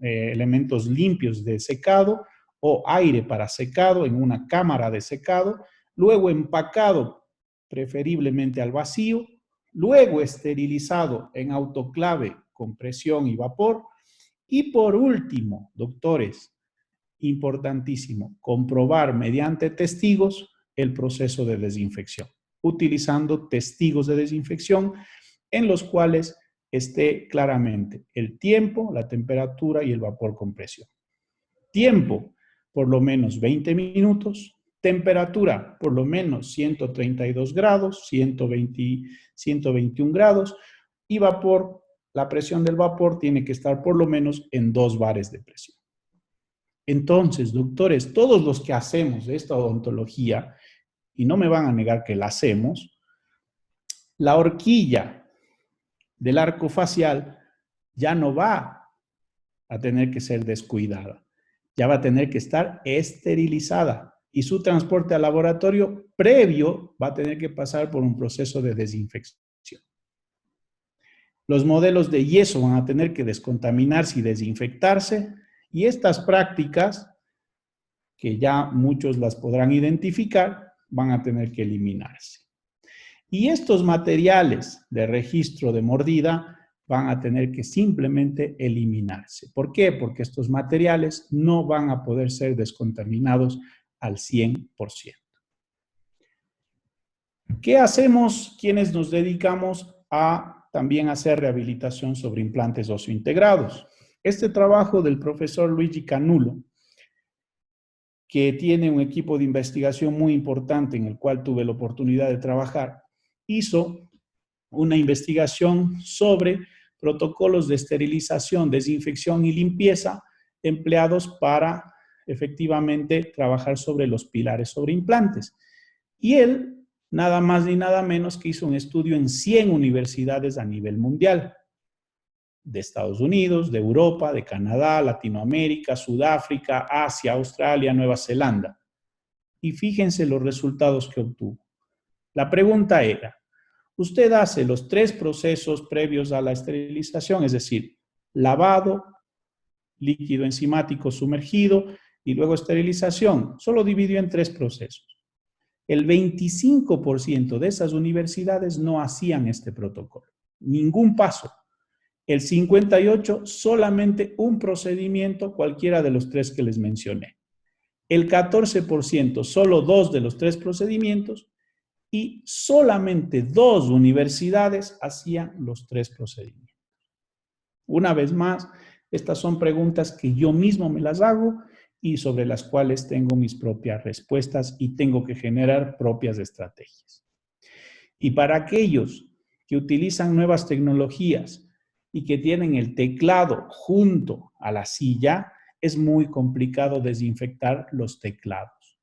elementos limpios de secado o aire para secado en una cámara de secado, luego empacado preferiblemente al vacío, luego esterilizado en autoclave con presión y vapor y por último, doctores, importantísimo, comprobar mediante testigos el proceso de desinfección, utilizando testigos de desinfección en los cuales esté claramente el tiempo, la temperatura y el vapor con presión. Tiempo, por lo menos 20 minutos. Temperatura, por lo menos 132 grados, 121 grados. Y vapor, la presión del vapor tiene que estar por lo menos en 2 bares de presión. Entonces, doctores, todos los que hacemos esta odontología, y no me van a negar que la hacemos, la horquilla del arco facial ya no va a tener que ser descuidada, ya va a tener que estar esterilizada y su transporte al laboratorio previo va a tener que pasar por un proceso de desinfección. Los modelos de yeso van a tener que descontaminarse y desinfectarse y estas prácticas, que ya muchos las podrán identificar, van a tener que eliminarse. Y estos materiales de registro de mordida van a tener que simplemente eliminarse. ¿Por qué? Porque estos materiales no van a poder ser descontaminados al 100%. ¿Qué hacemos quienes nos dedicamos a también hacer rehabilitación sobre implantes óseo-integrados? Este trabajo del profesor Luigi Canulo, que tiene un equipo de investigación muy importante en el cual tuve la oportunidad de trabajar, hizo una investigación sobre protocolos de esterilización, desinfección y limpieza empleados para efectivamente trabajar sobre los pilares sobre implantes. Y él, nada más ni nada menos que hizo un estudio en 100 universidades a nivel mundial. de Estados Unidos, de Europa, de Canadá, Latinoamérica, Sudáfrica, Asia, Australia, Nueva Zelanda. Y fíjense los resultados que obtuvo. La pregunta era, usted hace los 3 procesos previos a la esterilización, es decir, lavado, líquido enzimático sumergido y luego esterilización. Solo dividió en 3 procesos. El 25% de esas universidades no hacían este protocolo. Ningún paso. El 58% solamente un procedimiento, cualquiera de los 3 que les mencioné. El 14% solo 2 de los 3 procedimientos y solamente 2 universidades hacían los 3 procedimientos. Una vez más, estas son preguntas que yo mismo me las hago y sobre las cuales tengo mis propias respuestas y tengo que generar propias estrategias. Y para aquellos que utilizan nuevas tecnologías y que tienen el teclado junto a la silla, es muy complicado desinfectar los teclados.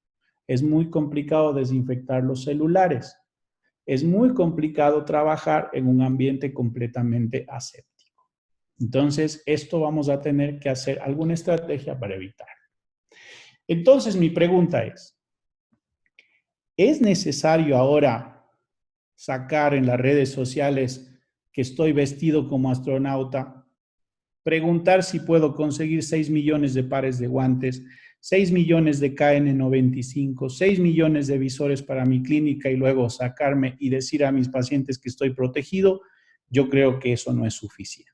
Es muy complicado desinfectar los celulares. Es muy complicado trabajar en un ambiente completamente aséptico. Entonces, esto vamos a tener que hacer alguna estrategia para evitar. Entonces, mi pregunta ¿es necesario ahora sacar en las redes sociales que estoy vestido como astronauta? Preguntar si puedo conseguir 6 millones de pares de guantes, 6 millones de KN95, 6 millones de visores para mi clínica y luego sacarme y decir a mis pacientes que estoy protegido. Yo creo que eso no es suficiente.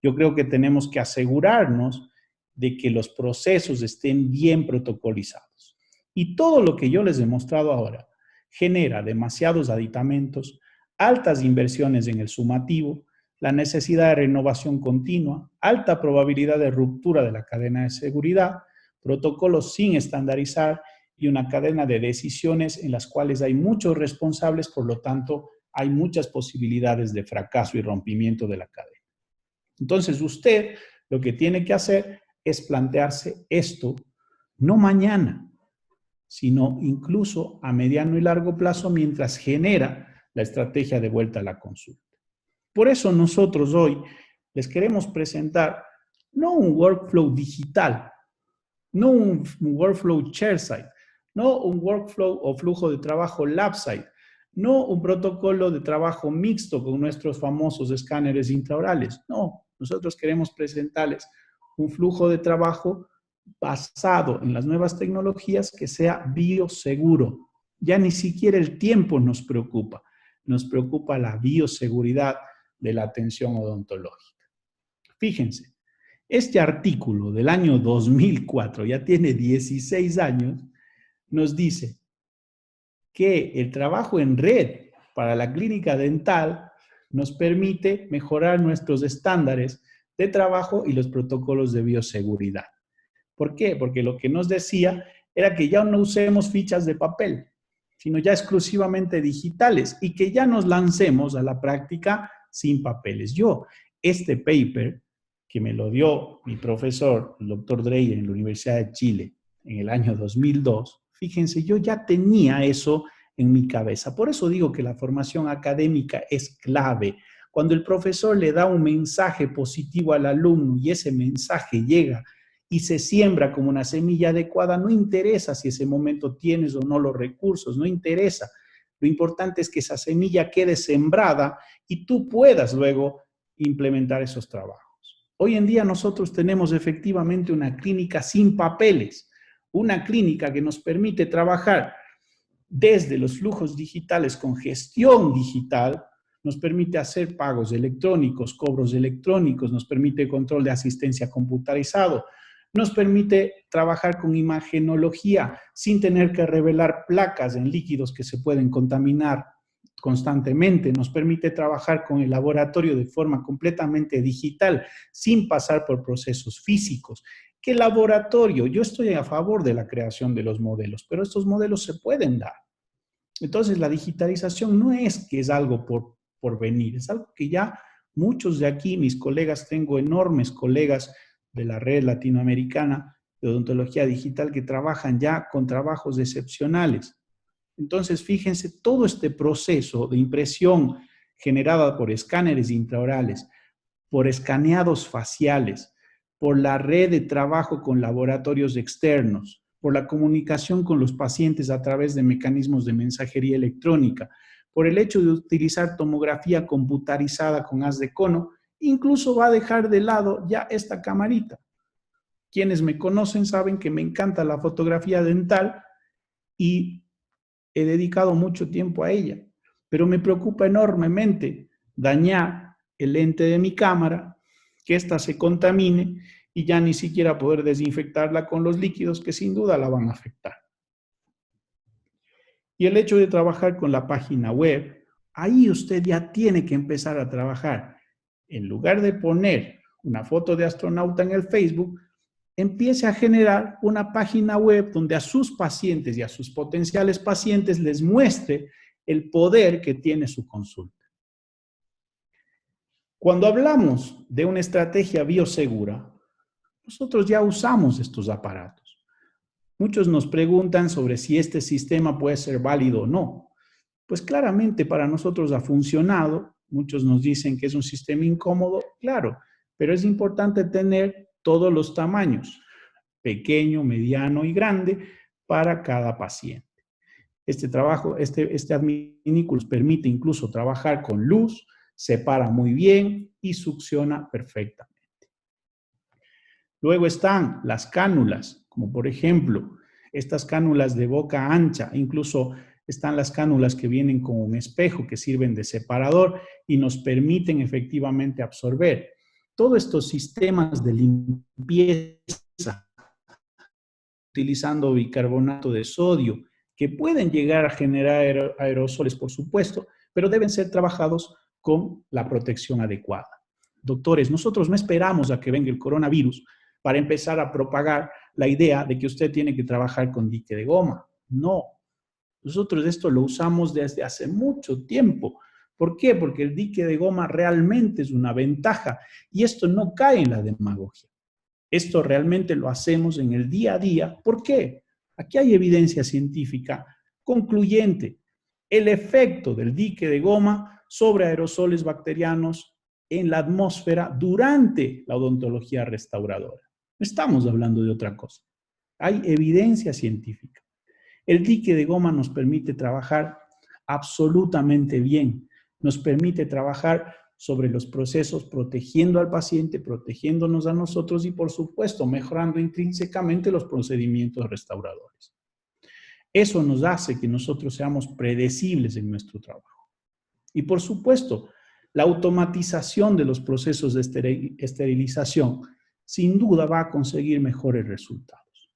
Yo creo que tenemos que asegurarnos de que los procesos estén bien protocolizados. Y todo lo que yo les he mostrado ahora genera demasiados aditamentos, altas inversiones en el sumativo, la necesidad de renovación continua, alta probabilidad de ruptura de la cadena de seguridad, protocolos sin estandarizar y una cadena de decisiones en las cuales hay muchos responsables, por lo tanto, hay muchas posibilidades de fracaso y rompimiento de la cadena. Entonces, usted lo que tiene que hacer es plantearse esto, no mañana, sino incluso a mediano y largo plazo mientras genera la estrategia de vuelta a la consulta. Por eso nosotros hoy les queremos presentar no un workflow digital, no un workflow chairside, no un workflow o flujo de trabajo labside, no un protocolo de trabajo mixto con nuestros famosos escáneres intraorales. No, nosotros queremos presentarles un flujo de trabajo basado en las nuevas tecnologías que sea bioseguro. Ya ni siquiera el tiempo nos preocupa la bioseguridad de la atención odontológica. Fíjense, este artículo del año 2004, ya tiene 16 años, nos dice que el trabajo en red para la clínica dental nos permite mejorar nuestros estándares de trabajo y los protocolos de bioseguridad. ¿Por qué? Porque lo que nos decía era que ya no usemos fichas de papel, sino ya exclusivamente digitales y que ya nos lancemos a la práctica sin papeles. Este paper que me lo dio mi profesor, el doctor Dreyer, en la Universidad de Chile, en el año 2002, fíjense, yo ya tenía eso en mi cabeza. Por eso digo que la formación académica es clave. Cuando el profesor le da un mensaje positivo al alumno y ese mensaje llega y se siembra como una semilla adecuada, no interesa si ese momento tienes o no los recursos, no interesa. Lo importante es que esa semilla quede sembrada y tú puedas luego implementar esos trabajos. Hoy en día nosotros tenemos efectivamente una clínica sin papeles, una clínica que nos permite trabajar desde los flujos digitales con gestión digital, nos permite hacer pagos electrónicos, cobros electrónicos, nos permite control de asistencia computarizado, nos permite trabajar con imagenología sin tener que revelar placas en líquidos que se pueden contaminar constantemente, nos permite trabajar con el laboratorio de forma completamente digital, sin pasar por procesos físicos. ¿Qué laboratorio? Yo estoy a favor de la creación de los modelos, pero estos modelos se pueden dar. Entonces, la digitalización no es que es algo por venir, es algo que ya muchos de aquí, mis colegas, tengo enormes colegas de la red latinoamericana de odontología digital que trabajan ya con trabajos excepcionales. Entonces, fíjense, todo este proceso de impresión generada por escáneres intraorales, por escaneados faciales, por la red de trabajo con laboratorios externos, por la comunicación con los pacientes a través de mecanismos de mensajería electrónica, por el hecho de utilizar tomografía computarizada con haz de cono, incluso va a dejar de lado ya esta camarita. Quienes me conocen saben que me encanta la fotografía dental y he dedicado mucho tiempo a ella, pero me preocupa enormemente dañar el lente de mi cámara, que ésta se contamine y ya ni siquiera poder desinfectarla con los líquidos que sin duda la van a afectar. Y el hecho de trabajar con la página web, ahí usted ya tiene que empezar a trabajar. En lugar de poner una foto de astronauta en el Facebook, empiece a generar una página web donde a sus pacientes y a sus potenciales pacientes les muestre el poder que tiene su consulta. Cuando hablamos de una estrategia biosegura, nosotros ya usamos estos aparatos. Muchos nos preguntan sobre si este sistema puede ser válido o no. Pues claramente para nosotros ha funcionado. Muchos nos dicen que es un sistema incómodo, claro, pero es importante tener todos los tamaños, pequeño, mediano y grande, para cada paciente. Este adminículos permite incluso trabajar con luz, separa muy bien y succiona perfectamente. Luego están las cánulas, como por ejemplo, estas cánulas de boca ancha, incluso están las cánulas que vienen con un espejo que sirven de separador y nos permiten efectivamente absorber. Todos estos sistemas de limpieza, utilizando bicarbonato de sodio, que pueden llegar a generar aerosoles, por supuesto, pero deben ser trabajados con la protección adecuada. Doctores, nosotros no esperamos a que venga el coronavirus para empezar a propagar la idea de que usted tiene que trabajar con dique de goma. No. Nosotros esto lo usamos desde hace mucho tiempo. ¿Por qué? Porque el dique de goma realmente es una ventaja y esto no cae en la demagogia. Esto realmente lo hacemos en el día a día. ¿Por qué? Aquí hay evidencia científica concluyente. El efecto del dique de goma sobre aerosoles bacterianos en la atmósfera durante la odontología restauradora. No estamos hablando de otra cosa. Hay evidencia científica. El dique de goma nos permite trabajar absolutamente bien. Nos permite trabajar sobre los procesos protegiendo al paciente, protegiéndonos a nosotros y, por supuesto, mejorando intrínsecamente los procedimientos restauradores. Eso nos hace que nosotros seamos predecibles en nuestro trabajo. Y, por supuesto, la automatización de los procesos de esterilización sin duda va a conseguir mejores resultados.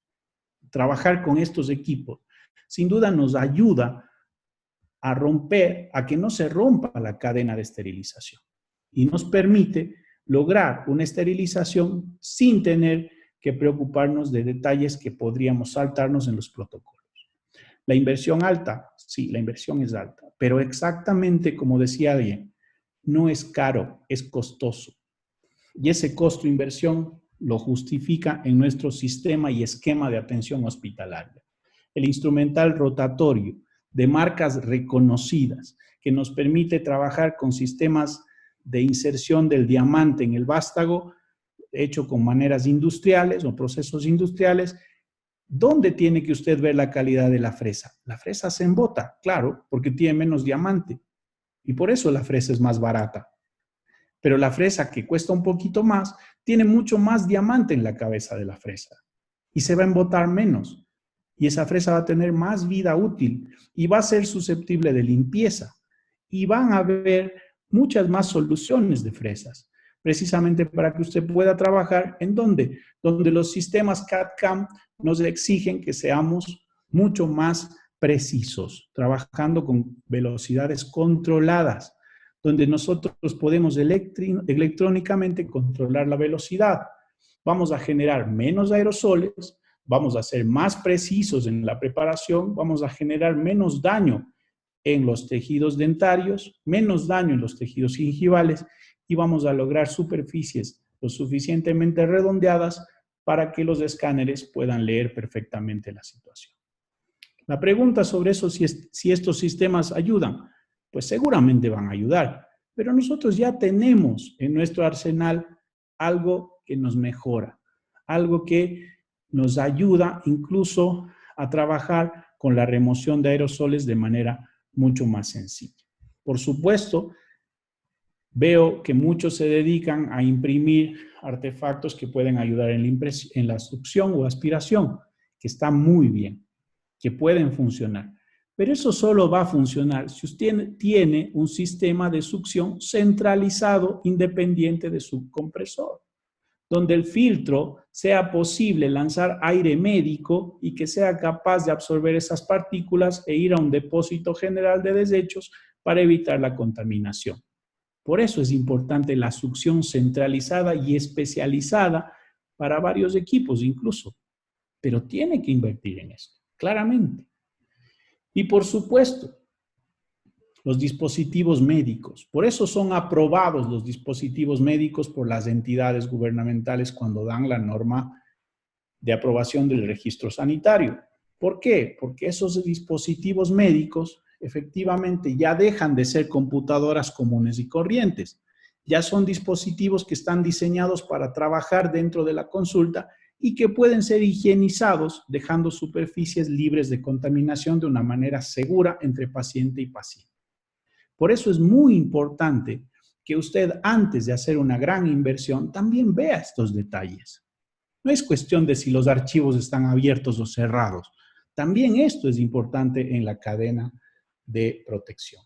Trabajar con estos equipos sin duda nos ayuda a que no se rompa la cadena de esterilización y nos permite lograr una esterilización sin tener que preocuparnos de detalles que podríamos saltarnos en los protocolos. La inversión alta, sí, la inversión es alta, pero exactamente como decía alguien, no es caro, es costoso. Y ese costo-inversión lo justifica en nuestro sistema y esquema de atención hospitalaria. El instrumental rotatorio de marcas reconocidas que nos permite trabajar con sistemas de inserción del diamante en el vástago hecho con maneras industriales o procesos industriales. ¿Dónde tiene que usted ver la calidad de la fresa? La fresa se embota, claro, porque tiene menos diamante y por eso la fresa es más barata. Pero la fresa que cuesta un poquito más tiene mucho más diamante en la cabeza de la fresa y se va a embotar menos. Y esa fresa va a tener más vida útil y va a ser susceptible de limpieza. Y van a haber muchas más soluciones de fresas, precisamente para que usted pueda trabajar en donde los sistemas CAD/CAM nos exigen que seamos mucho más precisos, trabajando con velocidades controladas, donde nosotros podemos electrónicamente controlar la velocidad. Vamos a generar menos aerosoles, vamos a ser más precisos en la preparación, vamos a generar menos daño en los tejidos dentarios, menos daño en los tejidos gingivales y vamos a lograr superficies lo suficientemente redondeadas para que los escáneres puedan leer perfectamente la situación. La pregunta sobre eso, si estos sistemas ayudan, pues seguramente van a ayudar, pero nosotros ya tenemos en nuestro arsenal algo que nos mejora, algo que nos ayuda incluso a trabajar con la remoción de aerosoles de manera mucho más sencilla. Por supuesto, veo que muchos se dedican a imprimir artefactos que pueden ayudar en la succión o aspiración, que está muy bien, que pueden funcionar. Pero eso solo va a funcionar si usted tiene un sistema de succión centralizado independiente de su compresor, donde el filtro sea posible lanzar aire médico y que sea capaz de absorber esas partículas e ir a un depósito general de desechos para evitar la contaminación. Por eso es importante la succión centralizada y especializada para varios equipos incluso, pero tiene que invertir en esto, claramente. Y por supuesto, los dispositivos médicos. Por eso son aprobados los dispositivos médicos por las entidades gubernamentales cuando dan la norma de aprobación del registro sanitario. ¿Por qué? Porque esos dispositivos médicos efectivamente ya dejan de ser computadoras comunes y corrientes. Ya son dispositivos que están diseñados para trabajar dentro de la consulta y que pueden ser higienizados dejando superficies libres de contaminación de una manera segura entre paciente y paciente. Por eso es muy importante que usted, antes de hacer una gran inversión, también vea estos detalles. No es cuestión de si los archivos están abiertos o cerrados. También esto es importante en la cadena de protección.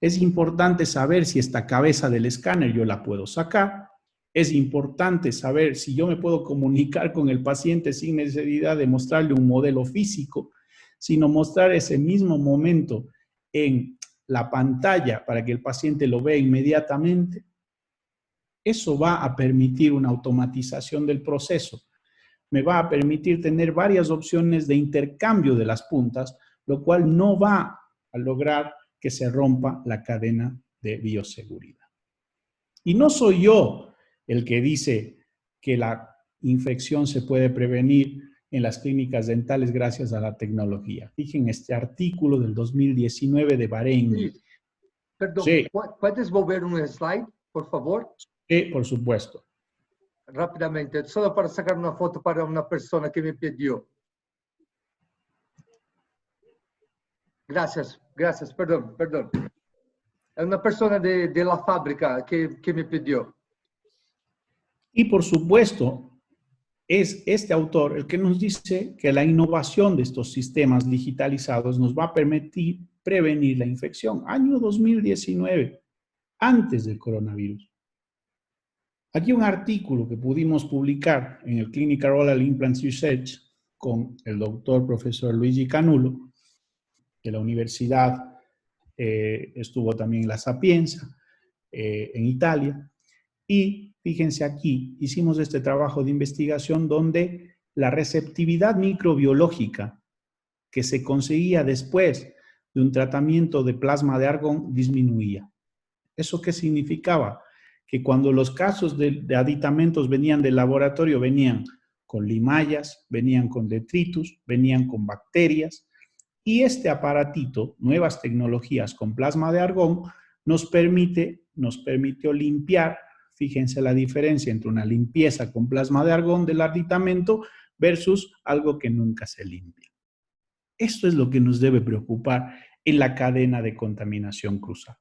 Es importante saber si esta cabeza del escáner yo la puedo sacar. Es importante saber si yo me puedo comunicar con el paciente sin necesidad de mostrarle un modelo físico, sino mostrar ese mismo momento en la pantalla para que el paciente lo vea inmediatamente. Eso va a permitir una automatización del proceso. Me va a permitir tener varias opciones de intercambio de las puntas, lo cual no va a lograr que se rompa la cadena de bioseguridad. Y no soy yo el que dice que la infección se puede prevenir en las clínicas dentales gracias a la tecnología. Fíjense este artículo del 2019 de Bahrein. Sí. Perdón, Sí. ¿puedes volver un slide, por favor? Sí, por supuesto. Rápidamente, solo para sacar una foto para una persona que me pidió. Gracias, gracias, perdón. Es una persona de la fábrica que me pidió. Y por supuesto, es este autor el que nos dice que la innovación de estos sistemas digitalizados nos va a permitir prevenir la infección. Año 2019, antes del coronavirus. Aquí un artículo que pudimos publicar en el Clinical Oral Implants Research con el doctor profesor Luigi Canulo, de la universidad, estuvo también en la Sapienza, en Italia, y fíjense aquí, hicimos este trabajo de investigación donde la receptividad microbiológica que se conseguía después de un tratamiento de plasma de argón disminuía. ¿Eso qué significaba? Que cuando los casos de aditamentos venían del laboratorio, venían con limallas, venían con detritus, venían con bacterias, y este aparatito, nuevas tecnologías con plasma de argón, nos permitió limpiar. Fíjense la diferencia entre una limpieza con plasma de argón del aditamento versus algo que nunca se limpia. Esto es lo que nos debe preocupar en la cadena de contaminación cruzada.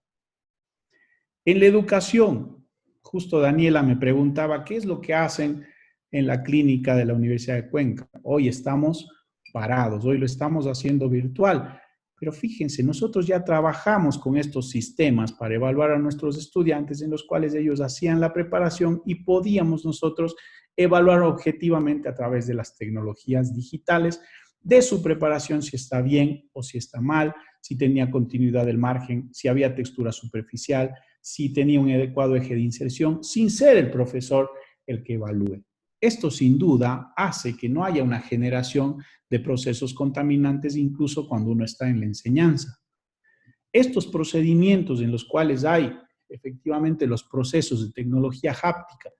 En la educación, justo Daniela me preguntaba, ¿qué es lo que hacen en la clínica de la Universidad de Cuenca? Hoy estamos parados, hoy lo estamos haciendo virtual. Pero fíjense, nosotros ya trabajamos con estos sistemas para evaluar a nuestros estudiantes en los cuales ellos hacían la preparación y podíamos nosotros evaluar objetivamente a través de las tecnologías digitales de su preparación si está bien o si está mal, si tenía continuidad del margen, si había textura superficial, si tenía un adecuado eje de inserción, sin ser el profesor el que evalúe. Esto sin duda hace que no haya una generación de procesos contaminantes incluso cuando uno está en la enseñanza. Estos procedimientos en los cuales hay efectivamente los procesos de tecnología háptica,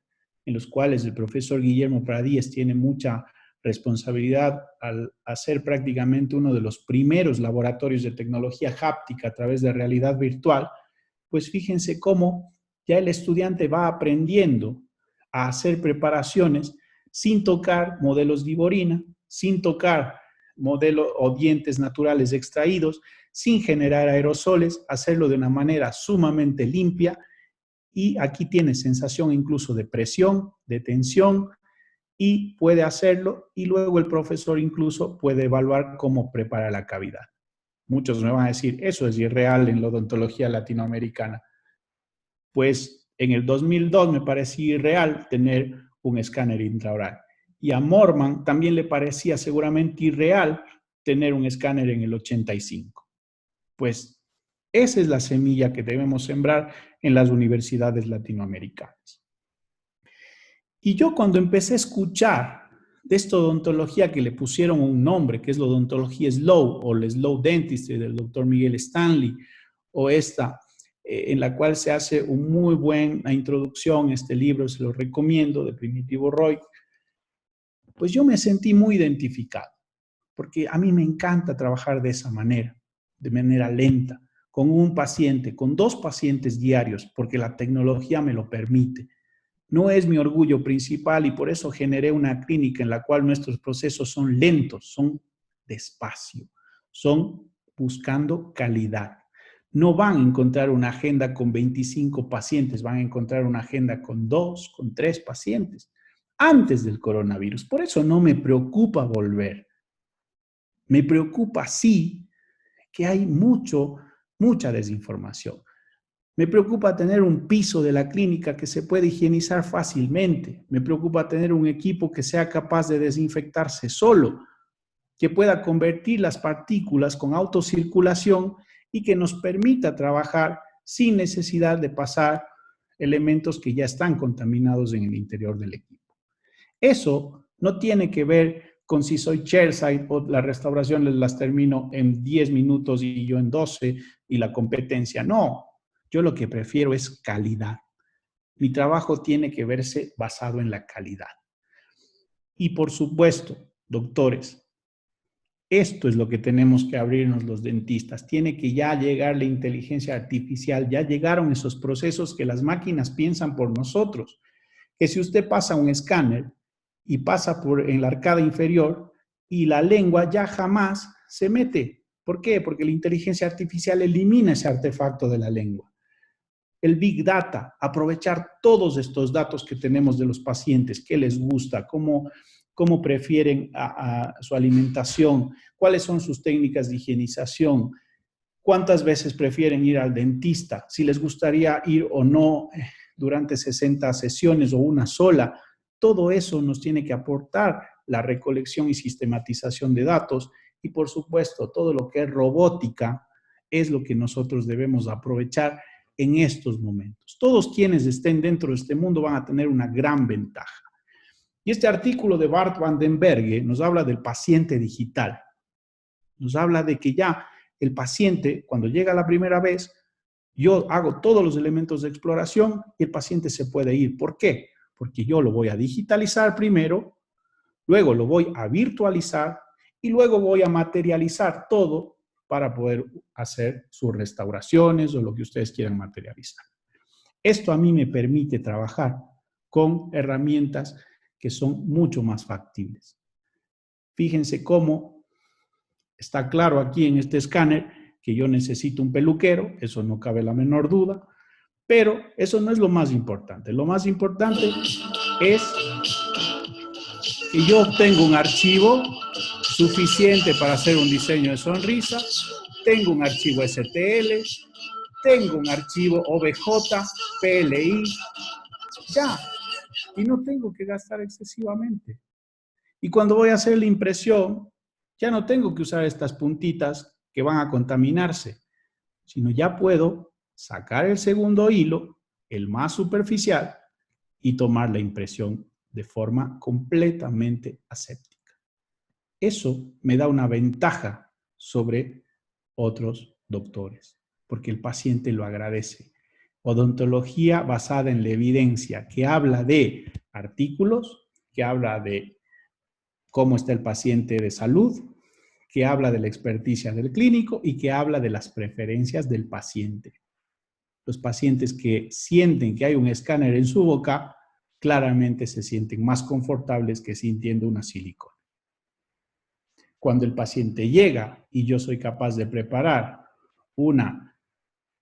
en los cuales el profesor Guillermo Pradíez tiene mucha responsabilidad al hacer prácticamente uno de los primeros laboratorios de tecnología háptica a través de realidad virtual, pues fíjense cómo ya el estudiante va aprendiendo a hacer preparaciones sin tocar modelos de Ivorina, sin tocar modelos o dientes naturales extraídos, sin generar aerosoles, hacerlo de una manera sumamente limpia. Y aquí tiene sensación incluso de presión, de tensión, y puede hacerlo, y luego el profesor incluso puede evaluar cómo prepara la cavidad. Muchos me van a decir, eso es irreal en la odontología latinoamericana. Pues en el 2002 me parecía irreal tener un escáner intraoral. Y a Morman también le parecía seguramente irreal tener un escáner en el 85. Pues esa es la semilla que debemos sembrar en las universidades latinoamericanas. Y yo cuando empecé a escuchar de esta odontología que le pusieron un nombre, que es la odontología slow o el slow dentistry del doctor Miguel Stanley, o esta en la cual se hace una muy buena introducción, este libro se lo recomiendo, de Primitivo Roy, pues yo me sentí muy identificado, porque a mí me encanta trabajar de esa manera, de manera lenta, con un paciente, con 2 pacientes diarios, porque la tecnología me lo permite. No es mi orgullo principal y por eso generé una clínica en la cual nuestros procesos son lentos, son despacio, son buscando calidad. No van a encontrar una agenda con 25 pacientes, van a encontrar una agenda con 2, con 3 pacientes antes del coronavirus. Por eso no me preocupa volver. Me preocupa sí que hay mucha desinformación. Me preocupa tener un piso de la clínica que se puede higienizar fácilmente. Me preocupa tener un equipo que sea capaz de desinfectarse solo, que pueda convertir las partículas con autocirculación y que nos permita trabajar sin necesidad de pasar elementos que ya están contaminados en el interior del equipo. Eso no tiene que ver con si soy chairside o las restauraciones las termino en 10 minutos y yo en 12 y la competencia. No, yo lo que prefiero es calidad. Mi trabajo tiene que verse basado en la calidad. Y por supuesto, doctores, esto es lo que tenemos que abrirnos los dentistas. Tiene que ya llegar la inteligencia artificial, ya llegaron esos procesos que las máquinas piensan por nosotros. Que si usted pasa un escáner y pasa en la arcada inferior y la lengua ya jamás se mete. ¿Por qué? Porque la inteligencia artificial elimina ese artefacto de la lengua. El Big Data, aprovechar todos estos datos que tenemos de los pacientes, qué les gusta, cómo prefieren su alimentación, cuáles son sus técnicas de higienización, cuántas veces prefieren ir al dentista, si les gustaría ir o no durante 60 sesiones o una sola. Todo eso nos tiene que aportar la recolección y sistematización de datos y, por supuesto, todo lo que es robótica es lo que nosotros debemos aprovechar en estos momentos. Todos quienes estén dentro de este mundo van a tener una gran ventaja. Y este artículo de Bart van den Berge nos habla del paciente digital. Nos habla de que ya el paciente, cuando llega la primera vez, yo hago todos los elementos de exploración y el paciente se puede ir. ¿Por qué? Porque yo lo voy a digitalizar primero, luego lo voy a virtualizar y luego voy a materializar todo para poder hacer sus restauraciones o lo que ustedes quieran materializar. Esto a mí me permite trabajar con herramientas que son mucho más factibles. Fíjense cómo está claro aquí en este escáner que yo necesito un peluquero, eso no cabe la menor duda, pero eso no es lo más importante. Lo más importante es que yo obtengo un archivo suficiente para hacer un diseño de sonrisa, tengo un archivo STL, tengo un archivo OBJ, PLI, ya, y no tengo que gastar excesivamente. Y cuando voy a hacer la impresión, ya no tengo que usar estas puntitas que van a contaminarse, sino ya puedo sacar el segundo hilo, el más superficial, y tomar la impresión de forma completamente aséptica. Eso me da una ventaja sobre otros doctores, porque el paciente lo agradece. Odontología basada en la evidencia, que habla de artículos, que habla de cómo está el paciente de salud, que habla de la experticia del clínico y que habla de las preferencias del paciente. Los pacientes que sienten que hay un escáner en su boca, claramente se sienten más confortables que sintiendo una silicona. Cuando el paciente llega y yo soy capaz de preparar una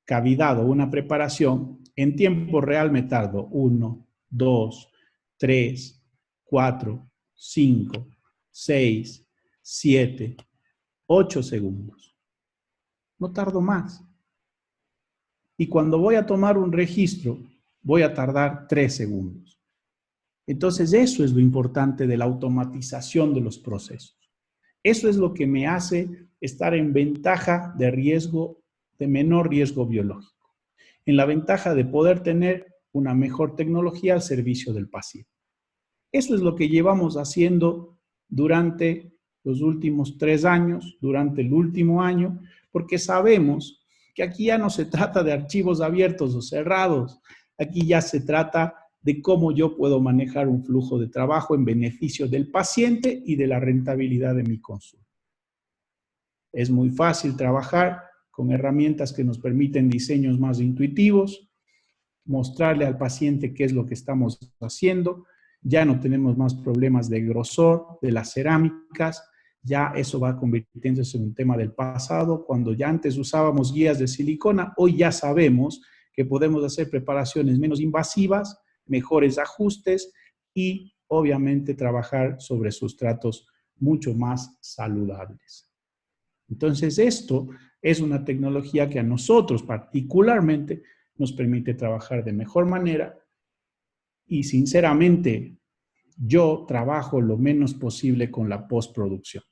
cavidad o una preparación, en tiempo real me tardo 1, 2, 3, 4, 5, 6, 7, 8 segundos. No tardo más. Y cuando voy a tomar un registro, voy a tardar 3 segundos. Entonces, eso es lo importante de la automatización de los procesos. Eso es lo que me hace estar en ventaja de riesgo, de menor riesgo biológico. En la ventaja de poder tener una mejor tecnología al servicio del paciente. Eso es lo que llevamos haciendo durante los últimos 3 años, durante el último año, porque sabemos que aquí ya no se trata de archivos abiertos o cerrados, aquí ya se trata de cómo yo puedo manejar un flujo de trabajo en beneficio del paciente y de la rentabilidad de mi consulta. Es muy fácil trabajar con herramientas que nos permiten diseños más intuitivos, mostrarle al paciente qué es lo que estamos haciendo. Ya no tenemos más problemas de grosor de las cerámicas, ya eso va convirtiéndose en un tema del pasado. Cuando ya antes usábamos guías de silicona, hoy ya sabemos que podemos hacer preparaciones menos invasivas, mejores ajustes y obviamente trabajar sobre sustratos mucho más saludables. Entonces esto es una tecnología que a nosotros particularmente nos permite trabajar de mejor manera y sinceramente yo trabajo lo menos posible con la postproducción.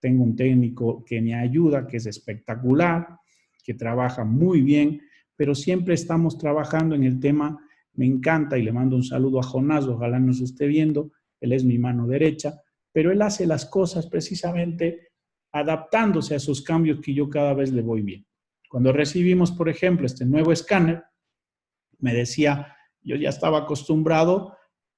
Tengo un técnico que me ayuda, que es espectacular, que trabaja muy bien, pero siempre estamos trabajando en el tema. Me encanta y le mando un saludo a Jonás, ojalá nos esté viendo, él es mi mano derecha, pero él hace las cosas precisamente adaptándose a esos cambios que yo cada vez le voy viendo. Cuando recibimos, por ejemplo, este nuevo escáner, me decía, yo ya estaba acostumbrado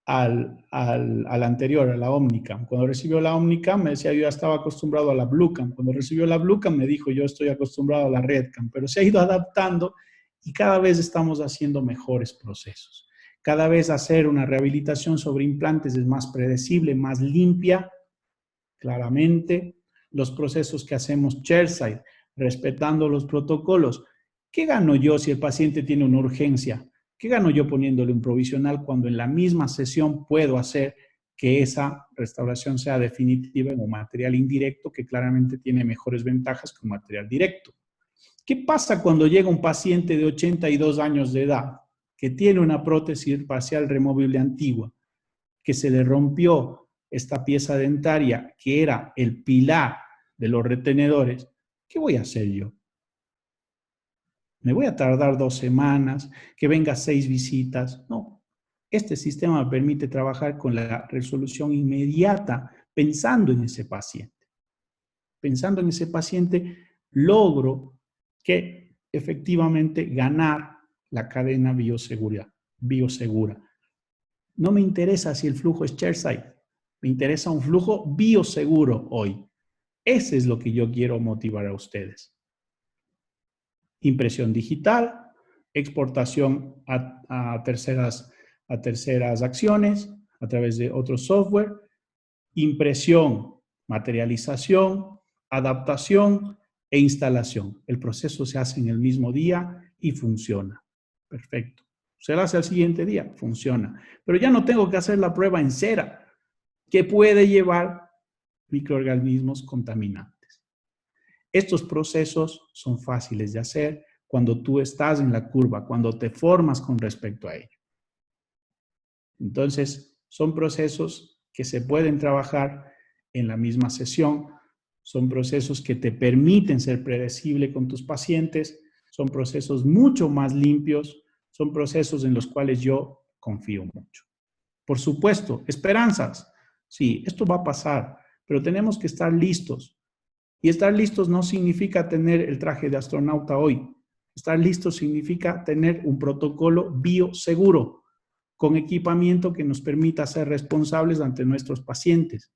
al anterior, a la Omnicam. Cuando recibió la Omnicam, me decía, yo ya estaba acostumbrado a la Bluecam. Cuando recibió la Bluecam, me dijo, yo estoy acostumbrado a la Redcam, pero se ha ido adaptando y cada vez estamos haciendo mejores procesos. Cada vez hacer una rehabilitación sobre implantes es más predecible, más limpia, claramente. Los procesos que hacemos chairside, respetando los protocolos. ¿Qué gano yo si el paciente tiene una urgencia? ¿Qué gano yo poniéndole un provisional cuando en la misma sesión puedo hacer que esa restauración sea definitiva en un material indirecto que claramente tiene mejores ventajas que un material directo? ¿Qué pasa cuando llega un paciente de 82 años de edad que tiene una prótesis parcial removible antigua, que se le rompió esta pieza dentaria que era el pilar de los retenedores? ¿Qué voy a hacer yo? ¿Me voy a tardar 2 semanas? ¿Que venga 6 visitas? No. Este sistema me permite trabajar con la resolución inmediata pensando en ese paciente. Pensando en ese paciente, logro que efectivamente ganar la cadena biosegura. No me interesa si el flujo es chairside, me interesa un flujo bioseguro hoy. Ese es lo que yo quiero motivar a ustedes. Impresión digital, exportación a terceras acciones a través de otro software, impresión, materialización, adaptación e instalación. El proceso se hace en el mismo día y funciona. Perfecto. Se lo hace al siguiente día, funciona. Pero ya no tengo que hacer la prueba en cera, que puede llevar microorganismos contaminantes. Estos procesos son fáciles de hacer cuando tú estás en la curva, cuando te formas con respecto a ello. Entonces, son procesos que se pueden trabajar en la misma sesión, son procesos que te permiten ser predecible con tus pacientes, son procesos mucho más limpios, son procesos en los cuales yo confío mucho. Por supuesto, esperanzas. Sí, esto va a pasar, pero tenemos que estar listos. Y estar listos no significa tener el traje de astronauta hoy. Estar listos significa tener un protocolo bioseguro, con equipamiento que nos permita ser responsables ante nuestros pacientes.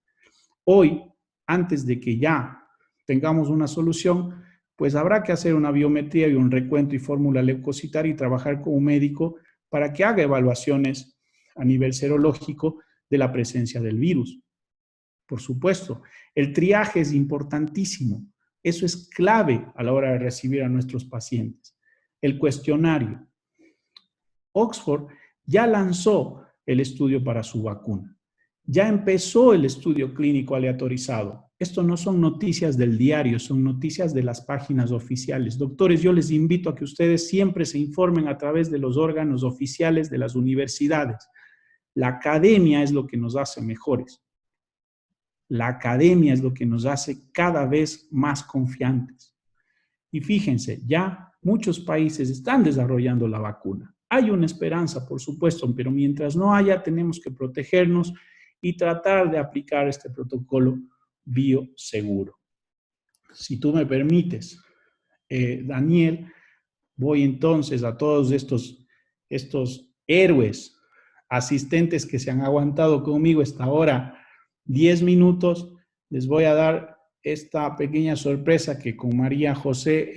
Hoy, antes de que ya tengamos una solución, pues habrá que hacer una biometría y un recuento y fórmula leucocitaria y trabajar con un médico para que haga evaluaciones a nivel serológico de la presencia del virus. Por supuesto, el triaje es importantísimo. Eso es clave a la hora de recibir a nuestros pacientes. El cuestionario. Oxford ya lanzó el estudio para su vacuna. Ya empezó el estudio clínico aleatorizado. Esto no son noticias del diario, son noticias de las páginas oficiales. Doctores, yo les invito a que ustedes siempre se informen a través de los órganos oficiales de las universidades. La academia es lo que nos hace mejores. La academia es lo que nos hace cada vez más confiantes. Y fíjense, ya muchos países están desarrollando la vacuna. Hay una esperanza, por supuesto, pero mientras no haya, tenemos que protegernos y tratar de aplicar este protocolo bioseguro. Si tú me permites, Daniel, voy entonces a todos estos héroes, asistentes que se han aguantado conmigo hasta ahora 10 minutos, les voy a dar esta pequeña sorpresa que con María José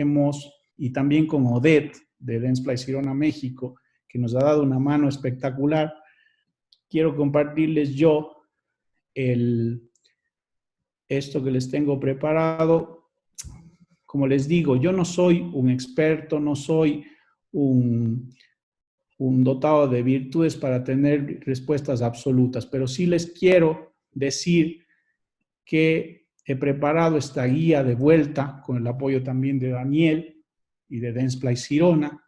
y también con Odette de Dentsply Sirona México, que nos ha dado una mano espectacular. Quiero compartirles yo esto que les tengo preparado. Como les digo, yo no soy un experto, no soy un dotado de virtudes para tener respuestas absolutas, pero sí les quiero decir que he preparado esta guía de vuelta con el apoyo también de Daniel y de Dentsply Sirona,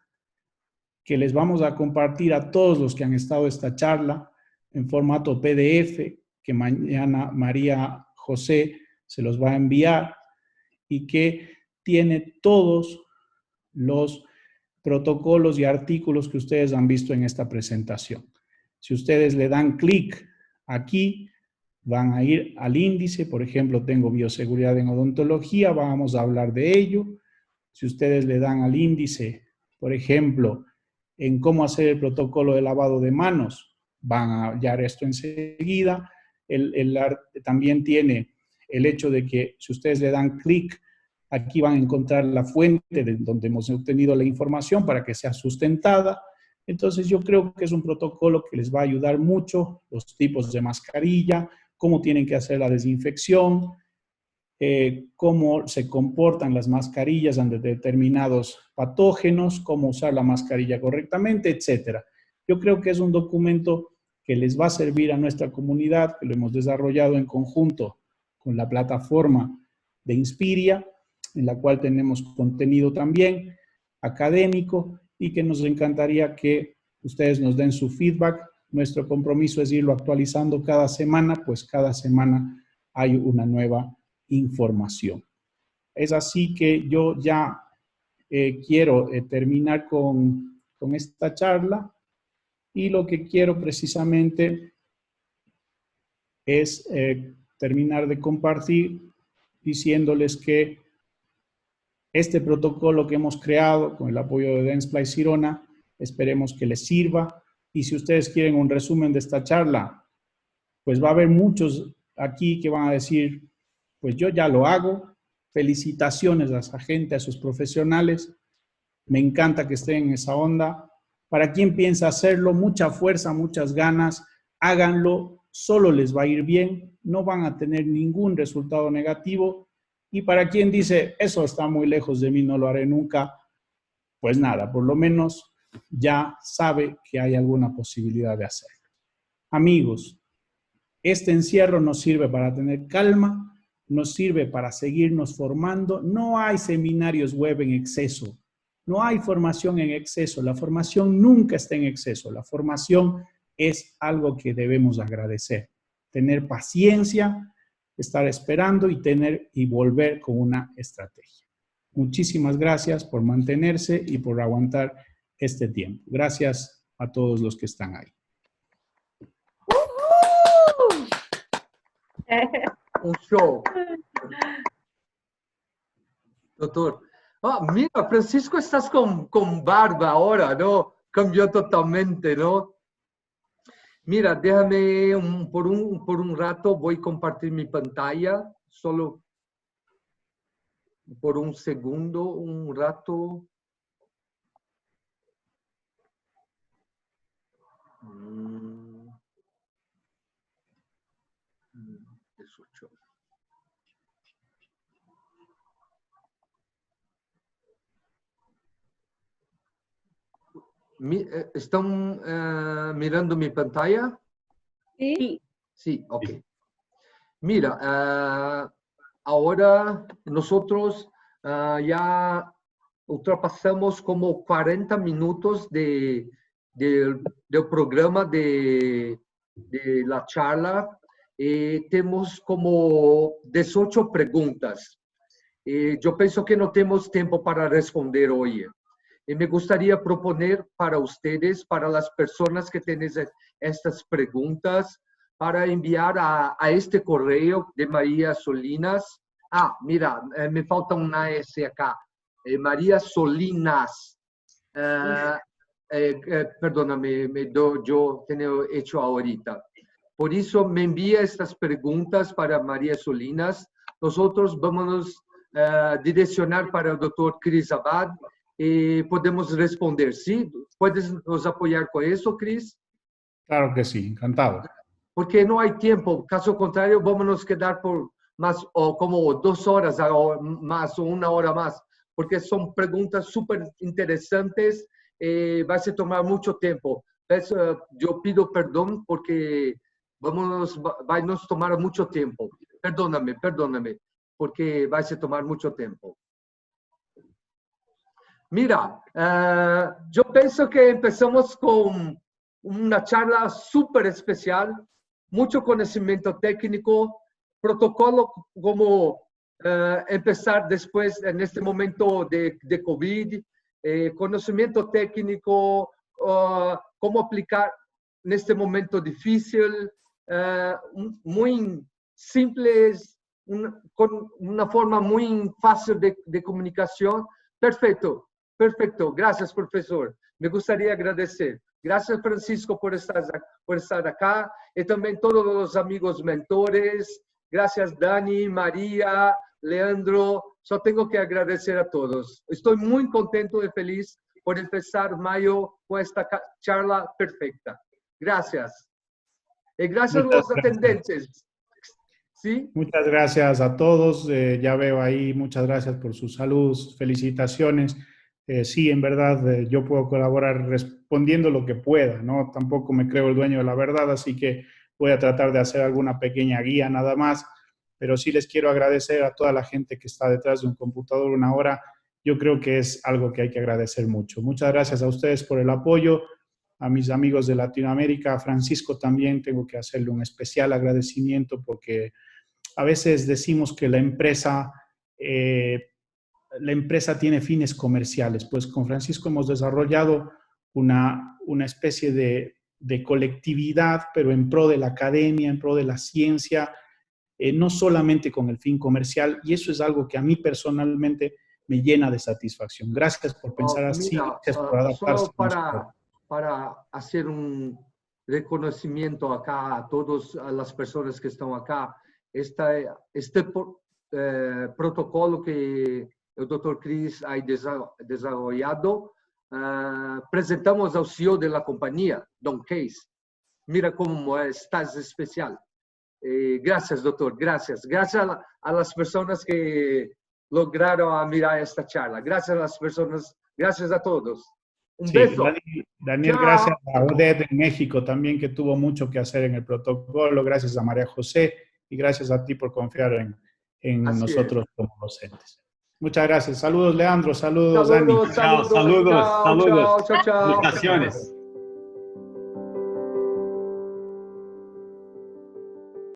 que les vamos a compartir a todos los que han estado esta charla en formato PDF, que mañana María José se los va a enviar y que tiene todos los protocolos y artículos que ustedes han visto en esta presentación. Si ustedes le dan clic aquí, van a ir al índice. Por ejemplo, tengo bioseguridad en odontología, vamos a hablar de ello. Si ustedes le dan al índice, por ejemplo, en cómo hacer el protocolo de lavado de manos, van a hallar esto enseguida. También tiene el hecho de que si ustedes le dan clic, aquí van a encontrar la fuente de donde hemos obtenido la información para que sea sustentada. Entonces yo creo que es un protocolo que les va a ayudar mucho, los tipos de mascarilla, cómo tienen que hacer la desinfección, cómo se comportan las mascarillas ante determinados patógenos, cómo usar la mascarilla correctamente, etc. Yo creo que es un documento que les va a servir a nuestra comunidad, que lo hemos desarrollado en conjunto con la plataforma de Inspiria, en la cual tenemos contenido también académico y que nos encantaría que ustedes nos den su feedback. Nuestro compromiso es irlo actualizando cada semana, pues cada semana hay una nueva información. Es así que yo ya quiero terminar con esta charla y lo que quiero precisamente es terminar de compartir diciéndoles que este protocolo que hemos creado con el apoyo de Dentsply Sirona, esperemos que les sirva. Y si ustedes quieren un resumen de esta charla, pues va a haber muchos aquí que van a decir, pues yo ya lo hago. Felicitaciones a esa gente, a esos profesionales. Me encanta que estén en esa onda. Para quien piensa hacerlo, mucha fuerza, muchas ganas. Háganlo, solo les va a ir bien. No van a tener ningún resultado negativo. Y para quien dice, eso está muy lejos de mí, no lo haré nunca, pues nada, por lo menos ya sabe que hay alguna posibilidad de hacerlo. Amigos, este encierro nos sirve para tener calma, nos sirve para seguirnos formando. No hay seminarios web en exceso, no hay formación en exceso. La formación nunca está en exceso. La formación es algo que debemos agradecer. Tener paciencia, estar esperando y volver con una estrategia. Muchísimas gracias por mantenerse y por aguantar este tiempo. Gracias a todos los que están ahí. Un show. Doutor. Mira, Francisco, estás con barba ahora, ¿no? Cambió totalmente, ¿no? Mira, déjame por un rato, voy a compartir mi pantalla. Solo por un segundo, un rato. Mm. 18. ¿Están mirando mi pantalla? Sí. Sí, ok. Mira, ahora nosotros ya ultrapasamos como 40 minutos del programa de la charla. Tenemos como 18 preguntas. Yo pienso que no tenemos tiempo para responder hoy. Me gustaría proponer para ustedes, para las personas que tienen estas preguntas, para enviar a este correo de María Solinas. Mira, me falta una S acá. María Solinas. Perdóname, yo tengo hecho ahorita. Por eso me envía estas preguntas para María Solinas. Nosotros vamos a direccionar para el doctor Cris Abad y podemos responder, ¿sí? ¿Puedes nos apoyar con eso, Cris? Claro que sí, encantado. Porque no hay tiempo. Caso contrario, vamos a quedar por más o como 2 horas o más o 1 hora más, porque son preguntas súper interesantes. Va a tomar mucho tiempo. Yo pido perdón porque va a nos tomar mucho tiempo. Perdóname, porque va a tomar mucho tiempo. Mira, yo pienso que empezamos con una charla súper especial, mucho conocimiento técnico, protocolo como empezar después en este momento de COVID, conocimiento técnico, cómo aplicar en este momento difícil, muy simples, con una forma muy fácil de comunicación. Perfecto. Perfecto, gracias, profesor. Me gustaría agradecer. Gracias, Francisco, por estar acá. Y también todos los amigos mentores. Gracias, Dani, María, Leandro. Solo tengo que agradecer a todos. Estoy muy contento y feliz por empezar mayo con esta charla perfecta. Gracias. Y gracias a los atendentes. ¿Sí? Muchas gracias a todos. Ya veo ahí, muchas gracias por sus saludos, felicitaciones. Sí, en verdad, yo puedo colaborar respondiendo lo que pueda, ¿no? Tampoco me creo el dueño de la verdad, así que voy a tratar de hacer alguna pequeña guía nada más, pero sí les quiero agradecer a toda la gente que está detrás de un computador 1 hora. Yo creo que es algo que hay que agradecer mucho. Muchas gracias a ustedes por el apoyo, a mis amigos de Latinoamérica, a Francisco también tengo que hacerle un especial agradecimiento porque a veces decimos que la empresa tiene fines comerciales. Pues con Francisco hemos desarrollado una especie de colectividad, pero en pro de la academia, en pro de la ciencia, no solamente con el fin comercial, y eso es algo que a mí personalmente me llena de satisfacción. Gracias por pensar así, Mira, gracias por adaptarse. solo para hacer un reconocimiento acá a todas las personas que están acá, este protocolo que el doctor Cris ha desarrollado, presentamos al CEO de la compañía, Don Case. Mira cómo estás especial. Gracias, doctor, gracias. Gracias a las personas que lograron mirar esta charla. Gracias a las personas, gracias a todos. Un beso. Daniel, Chao. gracias a Odette en México también, que tuvo mucho que hacer en el protocolo. Gracias a María José y gracias a ti por confiar en nosotros como docentes. Muchas gracias. Saludos, Leandro. Saludos, Dani. Saludos, Chao, saludos. Chao. Felicitaciones.